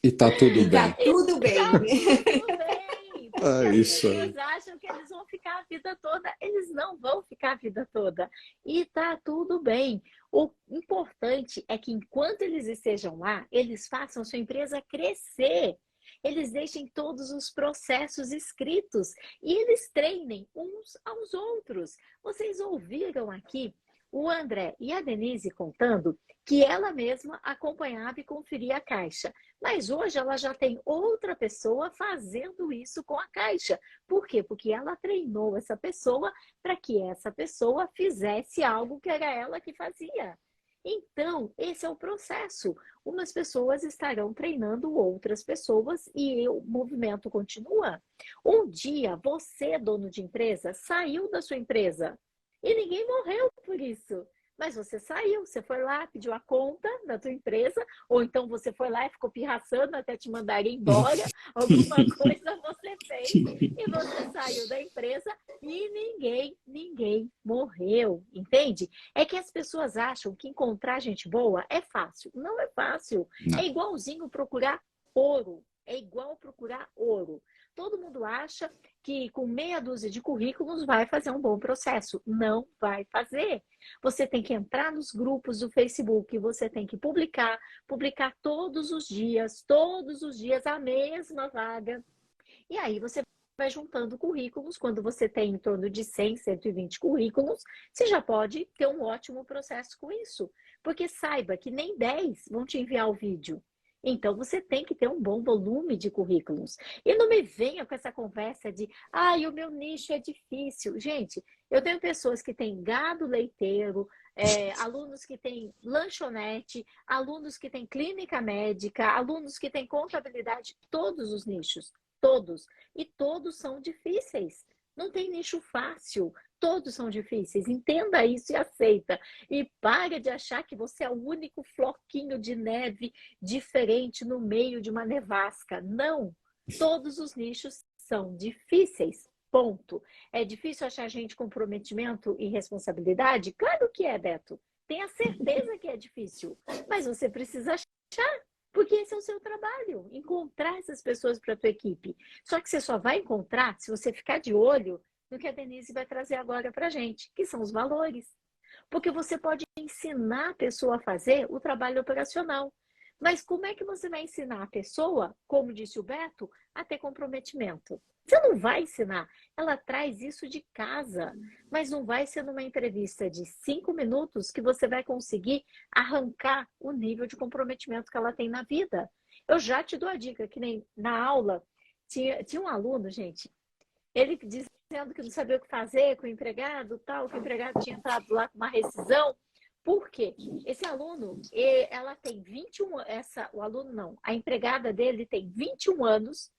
e está tudo E tá bem. tudo bem. Tá tudo bem, porque É as isso pessoas aí. acham que eles vão ficar a vida toda. Eles não vão ficar a vida toda. E tá tudo bem. O importante é que enquanto eles estejam lá, eles façam a sua empresa crescer. Eles deixem todos os processos escritos e eles treinem uns aos outros. Vocês ouviram aqui o André e a Denise contando que ela mesma acompanhava e conferia a caixa. Mas hoje ela já tem outra pessoa fazendo isso com a caixa. Por quê? Porque ela treinou essa pessoa para que essa pessoa fizesse algo que era ela que fazia. Então, esse é o processo. Umas pessoas estarão treinando outras pessoas e o movimento continua. Um dia, você, dono de empresa, saiu da sua empresa e ninguém morreu por isso. Mas você saiu, você foi lá, pediu a conta da tua empresa, ou então você foi lá e ficou pirraçando até te mandarem embora, alguma coisa você fez e você saiu da empresa e ninguém morreu, entende? É que as pessoas acham que encontrar gente boa é fácil. Não é fácil. É Não. igualzinho procurar ouro. É igual procurar ouro. Todo mundo acha que com meia dúzia de currículos vai fazer um bom processo. Não vai fazer. Você tem que entrar nos grupos do Facebook, você tem que publicar todos os dias a mesma vaga. E aí você vai juntando currículos. Quando você tem em torno de 100, 120 currículos, você já pode ter um ótimo processo com isso. Porque saiba que nem 10 vão te enviar o vídeo. Então, você tem que ter um bom volume de currículos. E não me venha com essa conversa de, o meu nicho é difícil. Gente, eu tenho pessoas que têm gado leiteiro, alunos que têm lanchonete, alunos que têm clínica médica, alunos que têm contabilidade, todos os nichos, todos. E todos são difíceis. Não tem nicho fácil, todos são difíceis. Entenda isso e aceita. E pare de achar que você é o único floquinho de neve diferente no meio de uma nevasca. Não, todos os nichos são difíceis. Ponto. É difícil achar gente com comprometimento e responsabilidade? Claro que é, Beto. Tenha certeza que é difícil. Mas você precisa achar, porque esse é o seu trabalho. Encontrar essas pessoas para a tua equipe. Só que você só vai encontrar se você ficar de olho no que a Denise vai trazer agora para a gente, que são os valores. Porque você pode ensinar a pessoa a fazer o trabalho operacional. Mas como é que você vai ensinar a pessoa, como disse o Beto, a ter comprometimento? Você não vai ensinar. Ela traz isso de casa, mas não vai ser numa entrevista de 5 minutos que você vai conseguir arrancar o nível de comprometimento que ela tem na vida. Eu já te dou a dica, que nem na aula, tinha um aluno, gente, ele dizendo que não sabia o que fazer com o empregado, tal, que o empregado tinha entrado lá com uma rescisão. Por quê? Esse aluno, ela tem 21, o aluno não, a empregada dele tem 21 anos,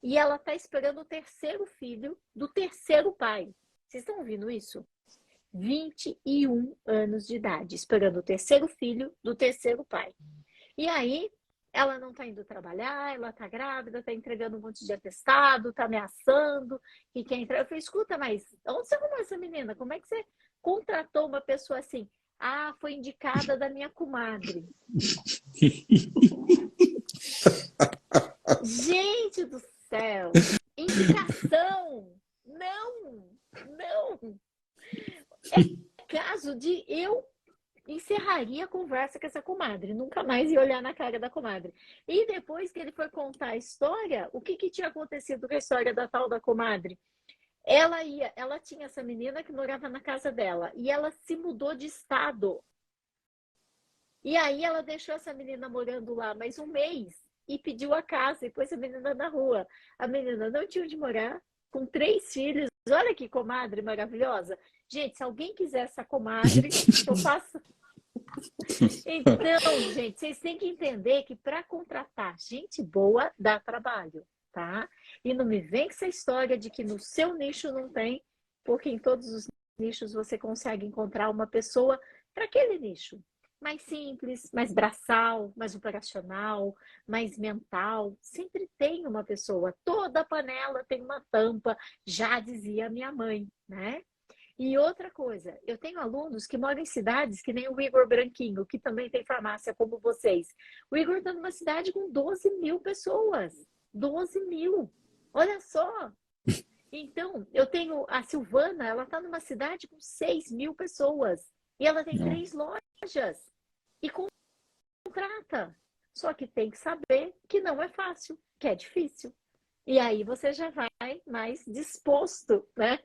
e ela está esperando o terceiro filho do terceiro pai. Vocês estão ouvindo isso? 21 anos de idade, esperando o terceiro filho do terceiro pai. E aí, ela não está indo trabalhar, ela está grávida, está entregando um monte de atestado, está ameaçando, que quer entrar. Eu falei, escuta, mas onde você arrumou essa menina? Como é que você contratou uma pessoa assim? Ah, foi indicada da minha comadre. Gente do céu! Indicação! Não! É caso de eu encerraria a conversa com essa comadre, nunca mais ia olhar na cara da comadre. E depois que ele foi contar a história, o que tinha acontecido com a história da tal da comadre? Ela tinha essa menina que morava na casa dela e ela se mudou de estado. E aí ela deixou essa menina morando lá mais um mês e pediu a casa e pôs a menina na rua. A menina não tinha onde morar, com 3 filhos. Olha que comadre maravilhosa. Gente, se alguém quiser essa comadre, eu faço. Então, gente, vocês têm que entender que para contratar gente boa dá trabalho, tá? E não me vem com essa história de que no seu nicho não tem, porque em todos os nichos você consegue encontrar uma pessoa para aquele nicho. Mais simples, mais braçal, mais operacional, mais mental. Sempre tem uma pessoa. Toda panela tem uma tampa, já dizia minha mãe, né? E outra coisa, eu tenho alunos que moram em cidades que nem o Igor Branquinho, que também tem farmácia como vocês. O Igor está numa cidade com 12 mil pessoas. 12 mil. Olha só. Então, eu tenho a Silvana, ela está numa cidade com 6 mil pessoas. E ela tem 3 lojas. E contrata. Só que tem que saber que não é fácil, que é difícil. E aí você já vai mais disposto, né?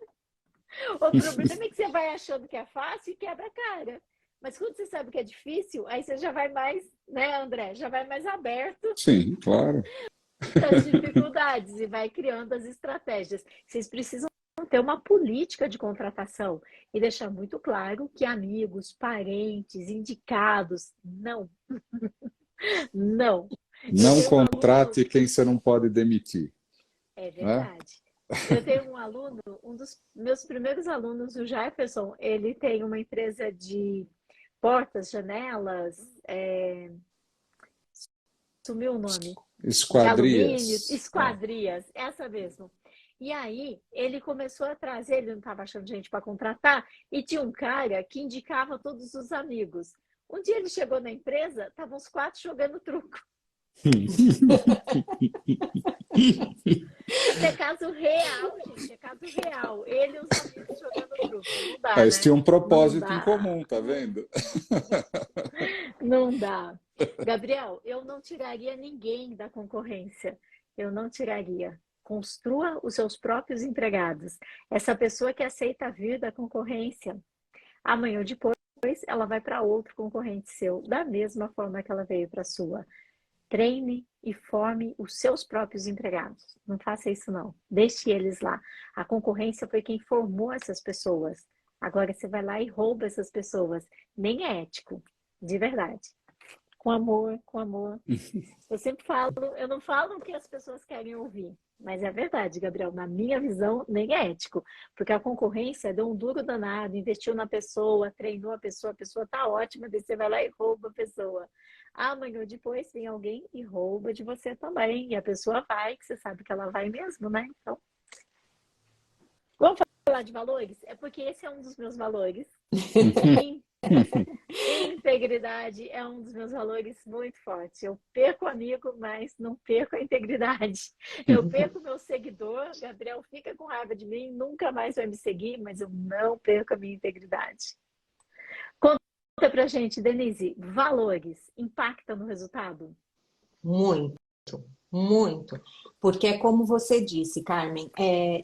O problema é que você vai achando que é fácil e quebra a cara. Mas quando você sabe que é difícil, aí você já vai mais, né, André? Já vai mais aberto. Sim, claro. Das dificuldades e vai criando as estratégias. Vocês precisam ter uma política de contratação e deixar muito claro que amigos, parentes, indicados, não. Não. Não contrate quem você não pode demitir. É verdade. Eu tenho um aluno, um dos meus primeiros alunos, o Jefferson, ele tem uma empresa de portas, janelas, sumiu o nome. Esquadrias. Esquadrias, essa mesmo. E aí, ele começou a trazer, ele não estava achando gente para contratar, e tinha um cara que indicava todos os amigos. Um dia ele chegou na empresa, estavam os 4 jogando truco. Isso é caso real, gente, é caso real. Ele e os amigos jogando truco. Não dá, Eles né? tinham um propósito em comum, tá vendo? Não dá. Gabriel, eu não tiraria ninguém da concorrência. Eu não tiraria. Construa os seus próprios empregados. Essa pessoa que aceita vir da concorrência, amanhã ou depois, ela vai para outro concorrente seu, da mesma forma que ela veio para a sua. Treine e forme os seus próprios empregados. Não faça isso, não. Deixe eles lá. A concorrência foi quem formou essas pessoas. Agora você vai lá e rouba essas pessoas. Nem é ético, de verdade. Com amor, com amor. Eu sempre falo, eu não falo o que as pessoas querem ouvir, mas é verdade, Gabriel. Na minha visão, nem é ético, porque a concorrência deu um duro danado, investiu na pessoa, treinou a pessoa tá ótima, daí você vai lá e rouba a pessoa. Amanhã ou depois vem alguém e rouba de você também, e a pessoa vai, que você sabe que ela vai mesmo, né? Então, vamos falar de valores? É porque esse é um dos meus valores. Integridade é um dos meus valores muito fortes. Eu perco o amigo, mas não perco a integridade. Eu perco meu seguidor, Gabriel fica com raiva de mim, nunca mais vai me seguir, mas eu não perco a minha integridade. Conta pra gente, Denise, valores impactam no resultado? Muito, muito. Porque é como você disse, Carmen,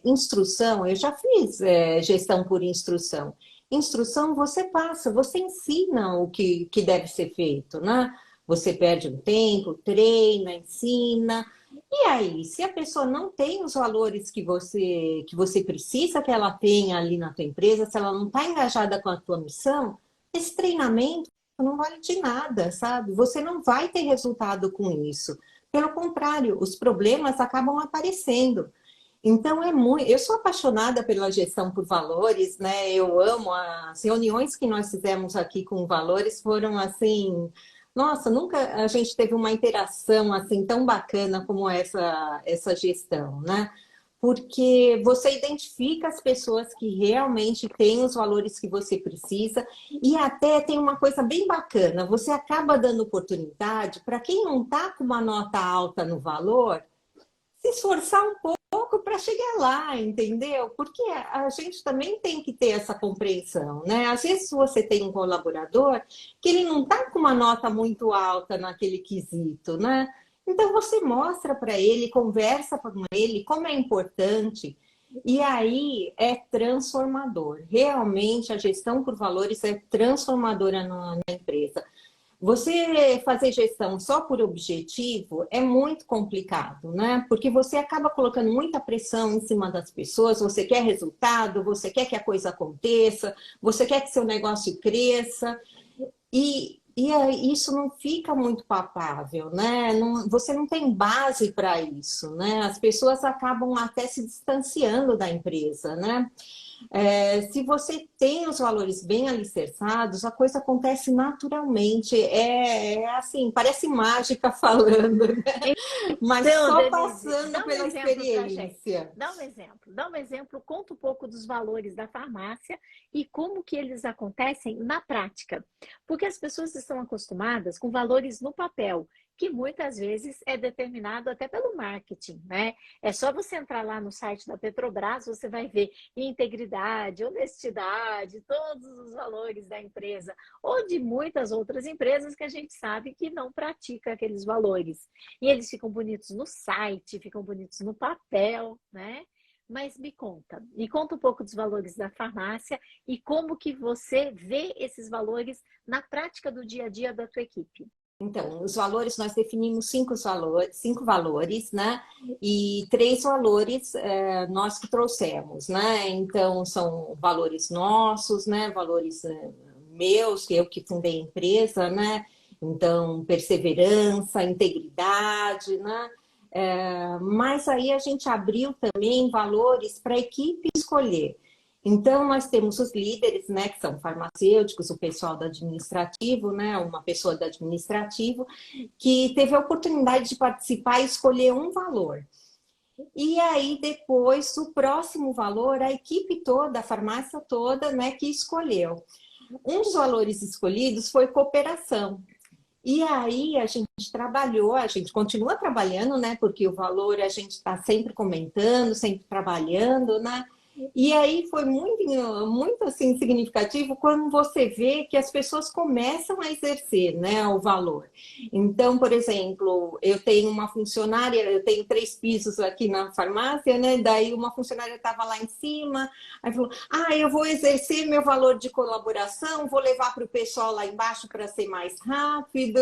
instrução, eu já fiz gestão por instrução. Instrução você passa, você ensina o que deve ser feito, né? Você perde um tempo, treina, ensina. E aí, se a pessoa não tem os valores que você precisa que ela tenha ali na tua empresa, se ela não está engajada com a tua missão, esse treinamento não vale de nada, sabe? Você não vai ter resultado com isso. Pelo contrário, os problemas acabam aparecendo. Então, eu sou apaixonada pela gestão por valores, né? Eu amo as reuniões que nós fizemos aqui com valores, foram assim, nossa, nunca a gente teve uma interação assim tão bacana como essa gestão, né? Porque você identifica as pessoas que realmente têm os valores que você precisa e até tem uma coisa bem bacana, você acaba dando oportunidade para quem não está com uma nota alta no valor, se esforçar um pouco para chegar lá, entendeu? Porque a gente também tem que ter essa compreensão, né? Às vezes você tem um colaborador que ele não está com uma nota muito alta naquele quesito, né? Então você mostra para ele, conversa com ele como é importante, e aí é transformador. Realmente a gestão por valores é transformadora na empresa. Você fazer gestão só por objetivo é muito complicado, né? Porque você acaba colocando muita pressão em cima das pessoas, você quer resultado, você quer que a coisa aconteça, você quer que seu negócio cresça, e aí isso não fica muito palpável, né? Você não tem base para isso, né? As pessoas acabam até se distanciando da empresa, né? Se você tem os valores bem alicerçados, a coisa acontece naturalmente. Assim, parece mágica falando, né? Mas Então, só Denise, passando dá um pela exemplo pra gente. experiência. Dá um exemplo, conta um pouco dos valores da farmácia e como que eles acontecem na prática. Porque as pessoas estão acostumadas com valores no papel, que muitas vezes é determinado até pelo marketing, né? É só você entrar lá no site da Petrobras, você vai ver integridade, honestidade, todos os valores da empresa, ou de muitas outras empresas que a gente sabe que não pratica aqueles valores. E eles ficam bonitos no site, ficam bonitos no papel, né? Mas me conta um pouco dos valores da farmácia e como que você vê esses valores na prática do dia a dia da tua equipe. Então, os valores, nós definimos cinco valores, né? E 3 valores nós que trouxemos, né? Então, são valores nossos, né? Valores meus, que eu que fundei a empresa, né? Então, perseverança, integridade, né? Mas aí a gente abriu também valores para a equipe escolher. Então, nós temos os líderes, né, que são farmacêuticos, o pessoal do administrativo, né, uma pessoa do administrativo, que teve a oportunidade de participar e escolher um valor. E aí, depois, o próximo valor, a equipe toda, a farmácia toda, né, que escolheu. Um dos valores escolhidos foi cooperação. E aí a gente trabalhou, a gente continua trabalhando, né? Porque o valor a gente está sempre comentando, sempre trabalhando, né? E aí foi muito, muito assim, significativo quando você vê que as pessoas começam a exercer, né, o valor. Então, por exemplo, eu tenho uma funcionária, eu tenho 3 pisos aqui na farmácia, né? Daí uma funcionária estava lá em cima, aí falou: eu vou exercer meu valor de colaboração, vou levar para o pessoal lá embaixo para ser mais rápido,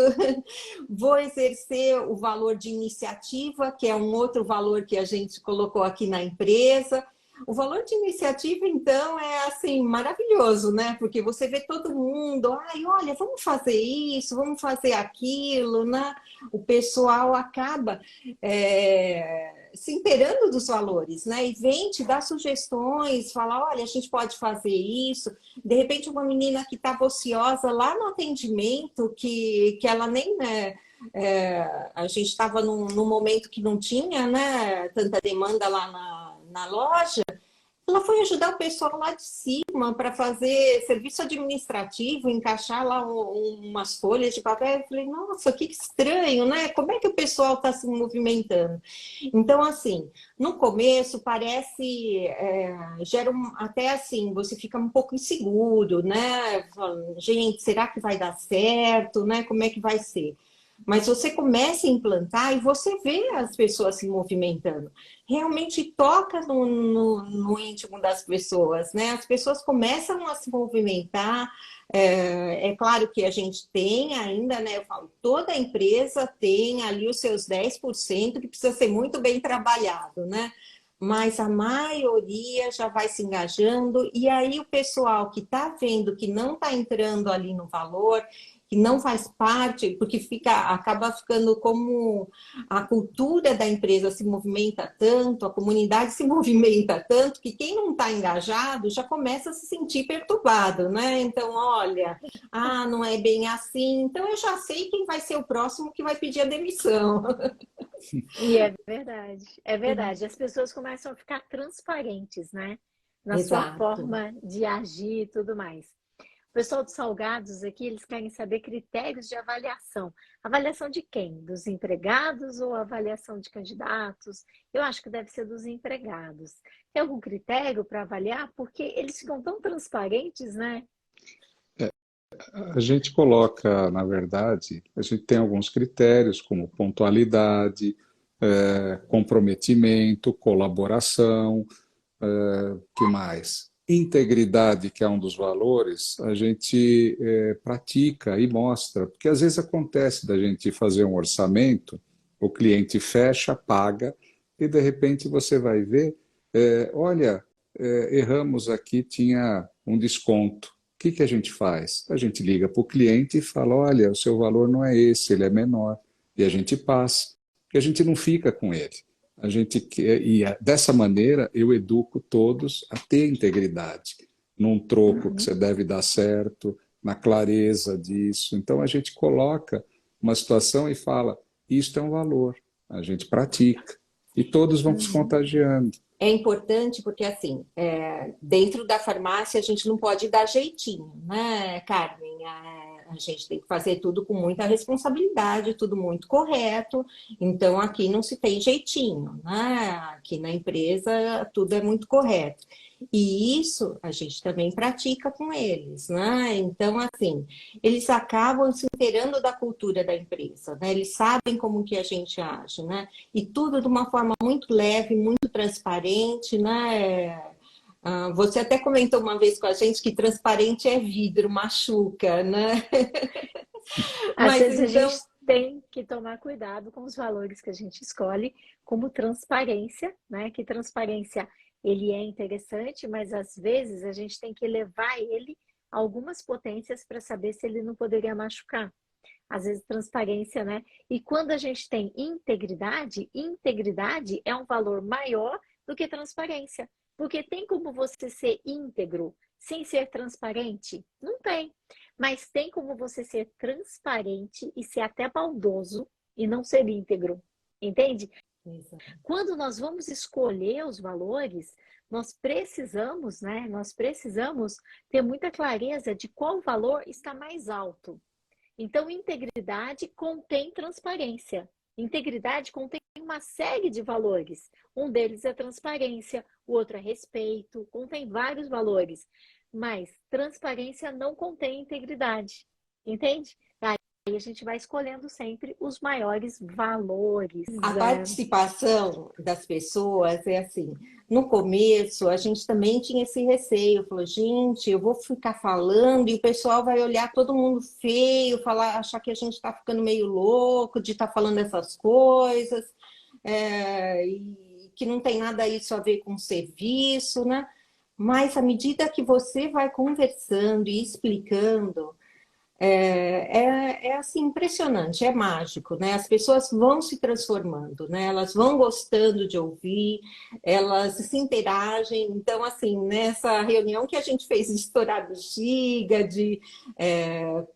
vou exercer o valor de iniciativa, que é um outro valor que a gente colocou aqui na empresa. O valor de iniciativa, então, é assim, maravilhoso, né? Porque você vê todo mundo, ai, olha, vamos fazer isso, vamos fazer aquilo, né? O pessoal acaba se inteirando dos valores, né? E vem te dar sugestões, fala, olha, a gente pode fazer isso. De repente, uma menina que estava ociosa lá no atendimento, que ela nem, né, a gente estava num momento que não tinha, né, tanta demanda lá na loja, ela foi ajudar o pessoal lá de cima para fazer serviço administrativo, encaixar lá umas folhas de papel. Eu falei, nossa, que estranho, né? Como é que o pessoal está se movimentando? Então, assim, no começo parece, gera até assim, você fica um pouco inseguro, né? Falando, gente, será que vai dar certo, né? Como é que vai ser? Mas você começa a implantar e você vê as pessoas se movimentando. Realmente toca no íntimo das pessoas, né? As pessoas começam a se movimentar. É claro que a gente tem ainda, né? Eu falo, toda empresa tem ali os seus 10% que precisa ser muito bem trabalhado, né? Mas a maioria já vai se engajando, e aí o pessoal que está vendo que não está entrando ali no valor, que não faz parte, porque acaba ficando como a cultura da empresa se movimenta tanto, a comunidade se movimenta tanto, que quem não está engajado já começa a se sentir perturbado, né? Então, olha, não é bem assim, então eu já sei quem vai ser o próximo que vai pedir a demissão. E é verdade, é verdade. As pessoas começam a ficar transparentes, né? Na sua Exato. forma de agir e tudo mais. O pessoal dos salgados aqui, eles querem saber critérios de avaliação. Avaliação de quem? Dos empregados ou avaliação de candidatos? Eu acho que deve ser dos empregados. Tem algum critério para avaliar? Porque eles ficam tão transparentes, né? A gente coloca, na verdade, a gente tem alguns critérios como pontualidade, comprometimento, colaboração, que mais? Integridade, que é um dos valores, a gente pratica e mostra, porque às vezes acontece da gente fazer um orçamento, o cliente fecha, paga, e de repente você vai ver, olha, erramos aqui, tinha um desconto. O que que a gente faz? A gente liga para o cliente e fala, olha, o seu valor não é esse, ele é menor. E a gente passa, porque a gente não fica com ele. A gente quer, e dessa maneira eu educo todos a ter integridade, num troco que Uhum. você deve dar certo, na clareza disso. Então a gente coloca uma situação e fala, isto é um valor, a gente pratica. E todos vão se Uhum. contagiando. É importante porque, assim, dentro da farmácia a gente não pode dar jeitinho, né, Carmen? A gente tem que fazer tudo com muita responsabilidade, tudo muito correto. Então, aqui não se tem jeitinho, né? Aqui na empresa tudo é muito correto. E isso a gente também pratica com eles, né? Então, assim, eles acabam se inteirando da cultura da empresa, né? Eles sabem como que a gente age, né? E tudo de uma forma muito leve, muito transparente, né? Você até comentou uma vez com a gente que transparente é vidro, machuca, né? Às Mas vezes a então, gente tem que tomar cuidado com os valores que a gente escolhe, como transparência, né? Que transparência ele é interessante, mas às vezes a gente tem que elevar ele a algumas potências para saber se ele não poderia machucar. Às vezes transparência, né? E quando a gente tem integridade, integridade é um valor maior do que transparência. Porque tem como você ser íntegro sem ser transparente? Não tem. Mas tem como você ser transparente e ser até maldoso e não ser íntegro. Entende? Quando nós vamos escolher os valores, nós precisamos, né? Nós precisamos ter muita clareza de qual valor está mais alto. Então, integridade contém transparência. Integridade contém uma série de valores. Um deles é transparência, o outro é respeito, contém vários valores. Mas transparência não contém integridade. Entende? Aí a gente vai escolhendo sempre os maiores valores. a participação das pessoas é assim. No começo, a gente também tinha esse receio. Falou, gente, eu vou ficar falando e o pessoal vai olhar todo mundo feio, falar, achar que a gente está ficando meio louco de estar falando essas coisas. E que não tem nada isso a ver com serviço, né? Mas à medida que você vai conversando e explicando, assim, impressionante, é mágico, né? As pessoas vão se transformando, né? Elas vão gostando de ouvir, elas se interagem. Então, assim, nessa reunião que a gente fez de estourar bexiga, de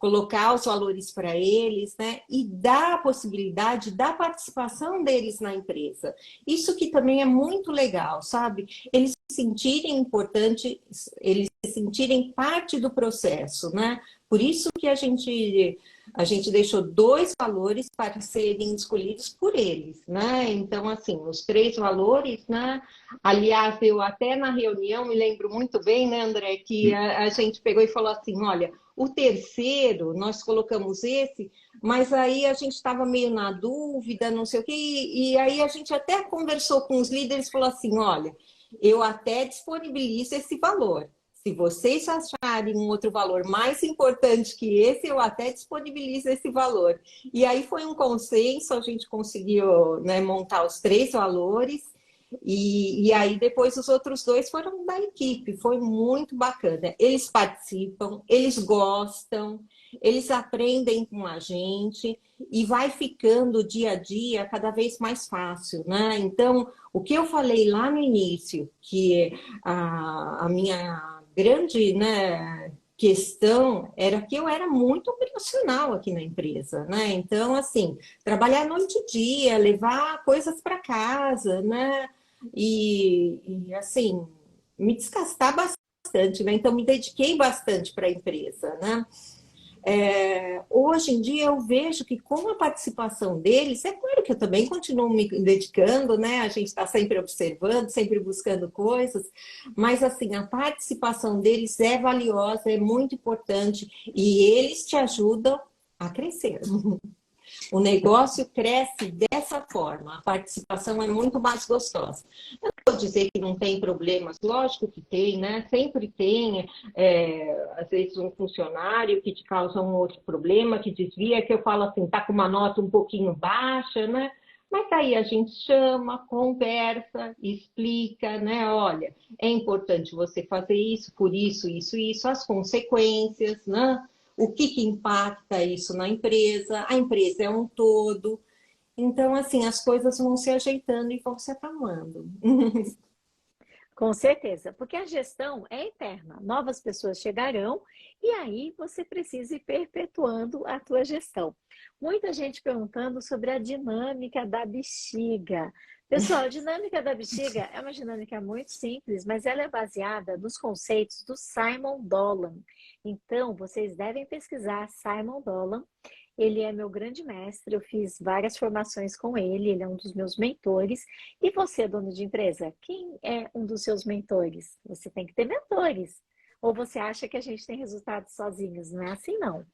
colocar os valores para eles, né? E dar a possibilidade da participação deles na empresa. Isso que também é muito legal, sabe? Eles se sentirem importantes, eles se sentirem parte do processo, né? Por isso que a gente deixou 2 valores para serem escolhidos por eles, né? Então, assim, os 3 valores, né? Aliás, eu até na reunião me lembro muito bem, né, André, que a gente pegou e falou assim, olha, o terceiro, nós colocamos esse, mas aí a gente estava meio na dúvida, não sei o quê, e aí a gente até conversou com os líderes e falou assim, olha, eu até disponibilizo esse valor. Se vocês acharem um outro valor mais importante que esse, eu até disponibilizo esse valor. E aí foi um consenso, a gente conseguiu, né, montar os 3 valores, e aí depois os outros 2 foram da equipe. Foi muito bacana. Eles participam, eles gostam, eles aprendem com a gente e vai ficando dia a dia cada vez mais fácil, né? Então, o que eu falei lá no início, que a minha grande, né, questão era que eu era muito operacional aqui na empresa, né? Então, assim, trabalhar noite e dia, levar coisas para casa, né? Assim, me desgastar bastante, né? Então, me dediquei bastante para a empresa, né? Hoje em dia eu vejo que com a participação deles, é claro que eu também continuo me dedicando, né? A gente está sempre observando, sempre buscando coisas, mas assim, a participação deles é valiosa, é muito importante e eles te ajudam a crescer. O negócio cresce dessa forma, a participação é muito mais gostosa. Eu não vou dizer que não tem problemas, lógico que tem, né? Sempre tem, às vezes, um funcionário que te causa um outro problema, que desvia, que eu falo assim, tá com uma nota um pouquinho baixa, né? Mas daí a gente chama, conversa, explica, né? Olha, é importante você fazer isso, por isso, isso, isso, as consequências, né? O que impacta isso na empresa, a empresa é um todo. Então, assim, as coisas vão se ajeitando e vão se acalmando. Com certeza, porque a gestão é eterna. Novas pessoas chegarão e aí você precisa ir perpetuando a tua gestão. Muita gente perguntando sobre a dinâmica da bexiga. Pessoal, a dinâmica da bexiga é uma dinâmica muito simples, mas ela é baseada nos conceitos do Simon Dolan. Então, vocês devem pesquisar Simon Dolan. Ele é meu grande mestre, eu fiz várias formações com ele, ele é um dos meus mentores. E você, dono de empresa, quem é um dos seus mentores? Você tem que ter mentores. Ou você acha que a gente tem resultados sozinhos? Não é assim, não.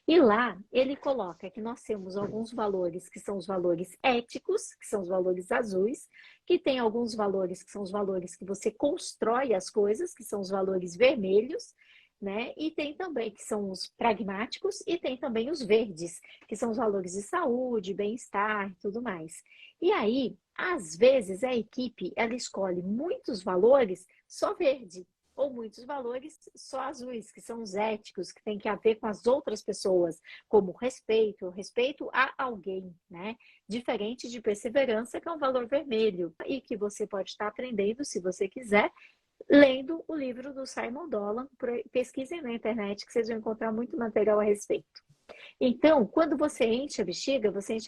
E lá, ele coloca que nós temos alguns valores que são os valores éticos, que são os valores azuis, que tem alguns valores que são os valores que você constrói as coisas, que são os valores vermelhos, né? E tem também que são os pragmáticos e tem também os verdes, que são os valores de saúde, bem-estar e tudo mais. E aí, às vezes, a equipe ela escolhe muitos valores só verde ou muitos valores só azuis, que são os éticos, que tem que a ver com as outras pessoas, como respeito a alguém, né? Diferente de perseverança, que é um valor vermelho e que você pode estar aprendendo, se você quiser, lendo o livro do Simon Dolan. Pesquisem na internet que vocês vão encontrar muito material a respeito. Então, quando você enche a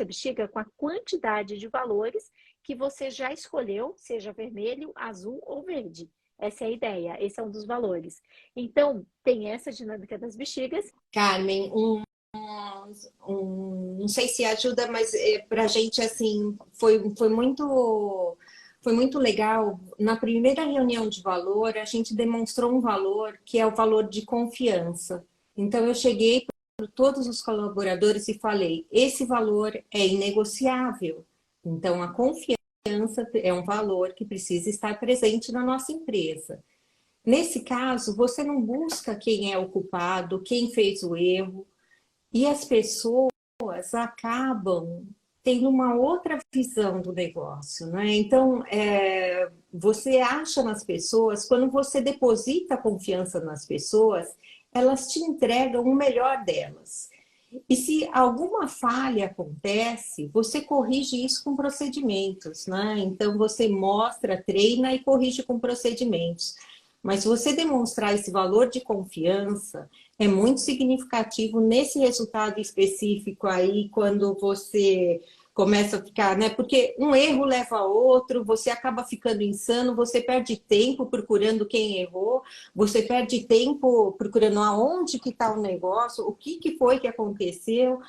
bexiga com a quantidade de valores que você já escolheu, seja vermelho, azul ou verde. Essa é a ideia, esse é um dos valores. Então, tem essa dinâmica das bexigas. Carmen, não sei se ajuda, mas para a gente, assim, foi muito legal. Na primeira reunião de valor, a gente demonstrou um valor que é o valor de confiança. Então, eu cheguei para todos os colaboradores e falei, esse valor é inegociável. Então, a confiança é um valor que precisa estar presente na nossa empresa. Nesse caso, você não busca quem é o culpado, quem fez o erro, e as pessoas acabam tendo uma outra visão do negócio, né? Então, você acha nas pessoas, quando você deposita confiança nas pessoas, elas te entregam o melhor delas. E se alguma falha acontece, você corrige isso com procedimentos, né? Então você mostra, treina e corrige com procedimentos. Mas se você demonstrar esse valor de confiança, é muito significativo nesse resultado específico aí, quando você começa a ficar, né? Porque um erro leva a outro, você acaba ficando insano, você perde tempo procurando quem errou, você perde tempo procurando aonde que está o negócio, o que foi que aconteceu,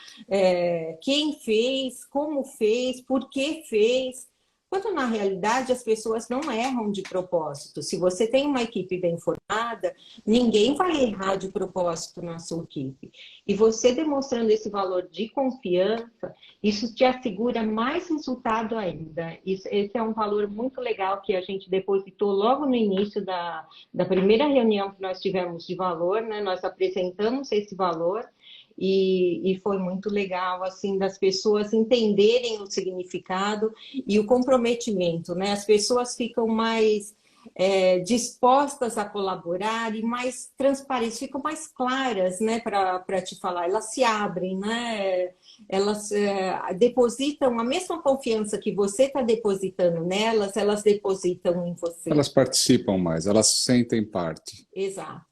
quem fez, como fez, por que fez. Quando na realidade as pessoas não erram de propósito. Se você tem uma equipe bem formada, ninguém vai errar de propósito na sua equipe. E você demonstrando esse valor de confiança, isso te assegura mais resultado ainda. Esse é um valor muito legal que a gente depositou logo no início da primeira reunião que nós tivemos de valor, né? Nós apresentamos esse valor. E foi muito legal, assim, das pessoas entenderem o significado e o comprometimento, né? As pessoas ficam mais dispostas a colaborar e mais transparentes, ficam mais claras, né, para te falar. Elas se abrem, né? Elas depositam a mesma confiança que você está depositando nelas, elas depositam em você. Elas participam mais, elas sentem parte. Exato.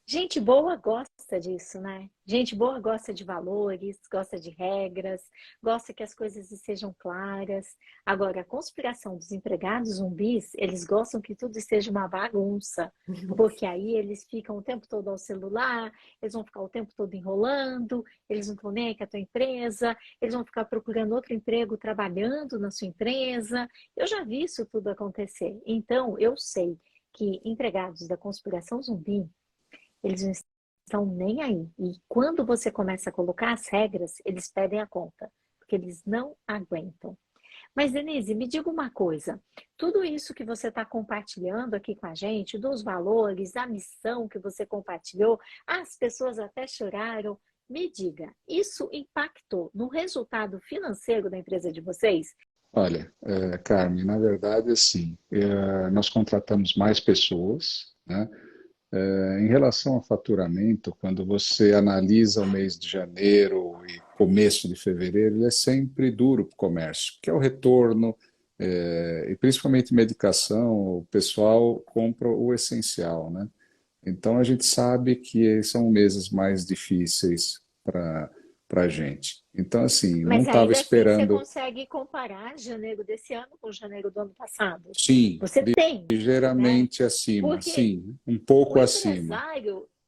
Gente boa gosta disso, né? Gente boa gosta de valores, gosta de regras, gosta que as coisas sejam claras. Agora, a conspiração dos empregados zumbis, eles gostam que tudo seja uma bagunça, porque aí eles ficam o tempo todo ao celular, eles vão ficar o tempo todo enrolando, eles não estão nem aí com a tua empresa, eles vão ficar procurando outro emprego trabalhando na sua empresa. Eu já vi isso tudo acontecer. Então, eu sei que empregados da conspiração zumbi, eles não estão nem aí. E quando você começa a colocar as regras, eles pedem a conta, porque eles não aguentam. Mas, Denise, me diga uma coisa. Tudo isso que você está compartilhando aqui com a gente, dos valores, a missão que você compartilhou, as pessoas até choraram. Me diga, isso impactou no resultado financeiro da empresa de vocês? Olha, Carmen, na verdade, assim, nós contratamos mais pessoas, né? Em relação ao faturamento, quando você analisa o mês de janeiro e começo de fevereiro, ele é sempre duro para o comércio, porque é o retorno, e principalmente medicação, o pessoal compra o essencial, né? Então a gente sabe que são meses mais difíceis para a gente. Então, assim, não Mas estava ainda assim você esperando. consegue comparar janeiro desse ano com janeiro do ano passado. Sim, Você tem, né? ligeiramente acima, Porque sim, um pouco acima.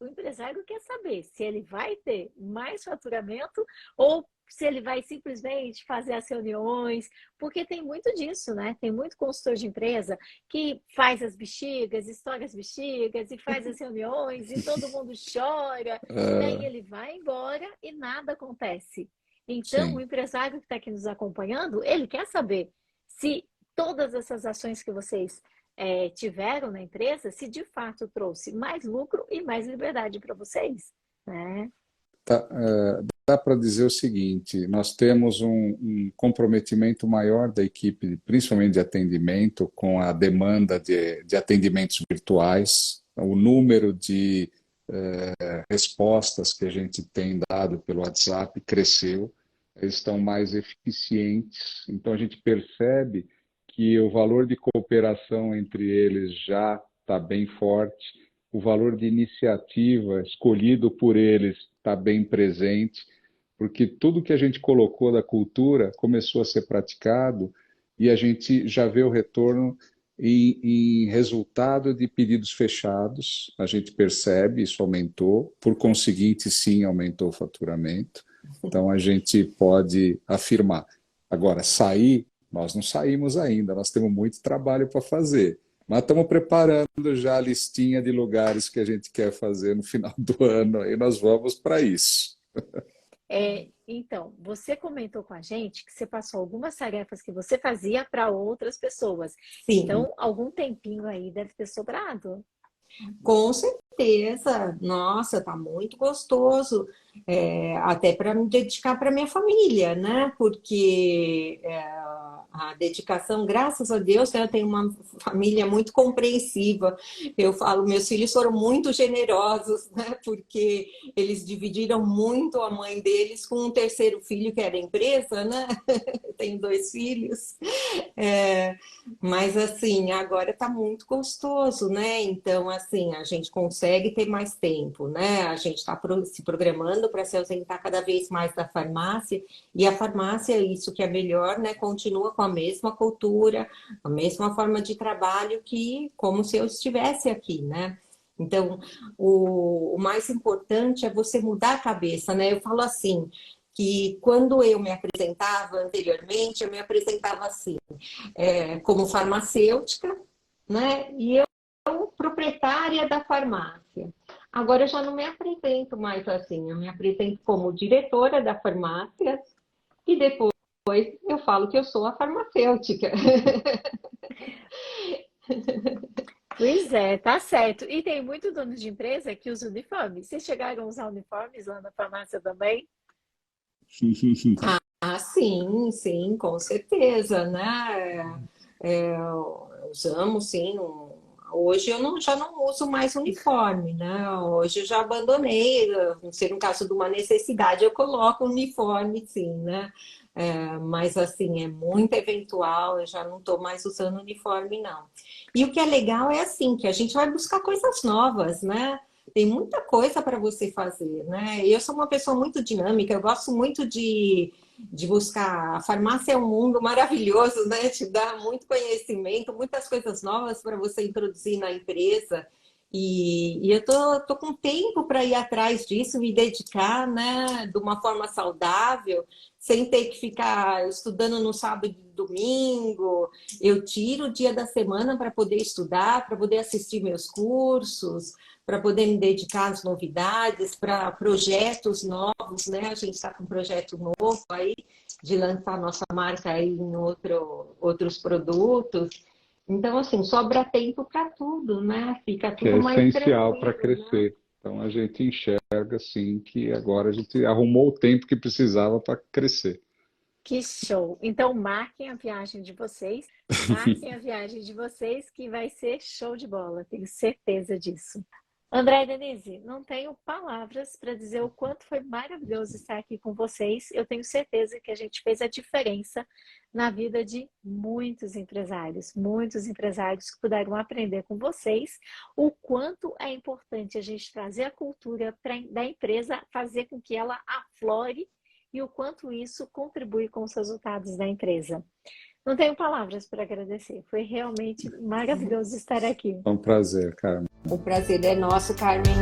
o empresário quer saber se ele vai ter mais faturamento ou se ele vai simplesmente fazer as reuniões, porque tem muito disso, né? Tem muito consultor de empresa que faz as bexigas, estoura as bexigas e faz as reuniões e todo mundo chora, né? E ele vai embora e nada acontece. Então, o Sim. empresário que está aqui nos acompanhando, ele quer saber se todas essas ações que vocês tiveram na empresa, se de fato trouxe mais lucro e mais liberdade para vocês, né? Dá para dizer o seguinte: nós temos um comprometimento maior da equipe, principalmente de atendimento, com a demanda de atendimentos virtuais, o número de respostas que a gente tem dado pelo WhatsApp cresceu, eles estão mais eficientes, então a gente percebe que o valor de cooperação entre eles já está bem forte, o valor de iniciativa escolhido por eles está bem presente, porque tudo que a gente colocou da cultura começou a ser praticado e a gente já vê o retorno em resultado de pedidos fechados, a gente percebe, isso aumentou, por conseguinte, sim, aumentou o faturamento. Então, a gente pode afirmar. Agora, sair, nós não saímos ainda, nós temos muito trabalho para fazer. Mas estamos preparando já a listinha de lugares que a gente quer fazer no final do ano, e nós vamos para isso. Então, você comentou com a gente que você passou algumas tarefas que você fazia para outras pessoas. Sim. Então, algum tempinho aí deve ter sobrado. Com certeza, nossa, tá muito gostoso, até para me dedicar para minha família, né? Porque a dedicação, graças a Deus, né, eu tenho uma família muito compreensiva. Eu falo, meus filhos foram muito generosos, né? Porque eles dividiram muito a mãe deles com um terceiro filho que era empresa, né? Eu tenho 2 filhos. É, mas assim, agora está muito gostoso, né? Então, assim, a gente consegue ter mais tempo, né? A gente está se programando para se ausentar cada vez mais da farmácia, e a farmácia, isso que é melhor, né? Continua com a mesma cultura, a mesma forma de trabalho que como se eu estivesse aqui, né? Então, o mais importante é você mudar a cabeça, né? Eu falo assim, que quando eu me apresentava anteriormente, eu me apresentava assim, como farmacêutica, né? E eu proprietária da farmácia. Agora eu já não me apresento mais assim, eu me apresento como diretora da farmácia e depois eu falo que eu sou a farmacêutica. Pois é, tá certo. E tem muito dono de empresa que usa uniforme. Vocês chegaram a usar uniformes lá na farmácia também? Ah, sim, sim, com certeza, né? Usamos, sim. Hoje eu não, já não uso mais uniforme, né? Hoje eu já abandonei. Não ser no caso de uma necessidade, eu coloco uniforme, sim, né? Mas assim, é muito eventual, eu já não estou mais usando uniforme, não. E o que é legal é assim, que a gente vai buscar coisas novas, né? Tem muita coisa para você fazer, né? Eu sou uma pessoa muito dinâmica, eu gosto muito de buscar. A farmácia é um mundo maravilhoso, né? Te dá muito conhecimento, muitas coisas novas para você introduzir na empresa. E eu tô com tempo para ir atrás disso, me dedicar, né, de uma forma saudável, sem ter que ficar estudando no sábado e domingo. Eu tiro o dia da semana para poder estudar, para poder assistir meus cursos, para poder me dedicar às novidades, para projetos novos, né? A gente está com um projeto novo aí de lançar nossa marca aí em outros produtos. Então, assim, sobra tempo para tudo, né? Fica Que é tudo mais essencial para tranquilo, né? crescer. Então a gente enxerga assim que agora a gente arrumou o tempo que precisava para crescer. Que show! Então, marquem a viagem de vocês, marquem a viagem de vocês, que vai ser show de bola, tenho certeza disso. André e Denise, não tenho palavras para dizer o quanto foi maravilhoso estar aqui com vocês. Eu tenho certeza que a gente fez a diferença na vida de muitos empresários que puderam aprender com vocês o quanto é importante a gente trazer a cultura da empresa, fazer com que ela aflore e o quanto isso contribui com os resultados da empresa. Não tenho palavras para agradecer. Foi realmente maravilhoso estar aqui. É um prazer, Carmen. O prazer é nosso, Carmen.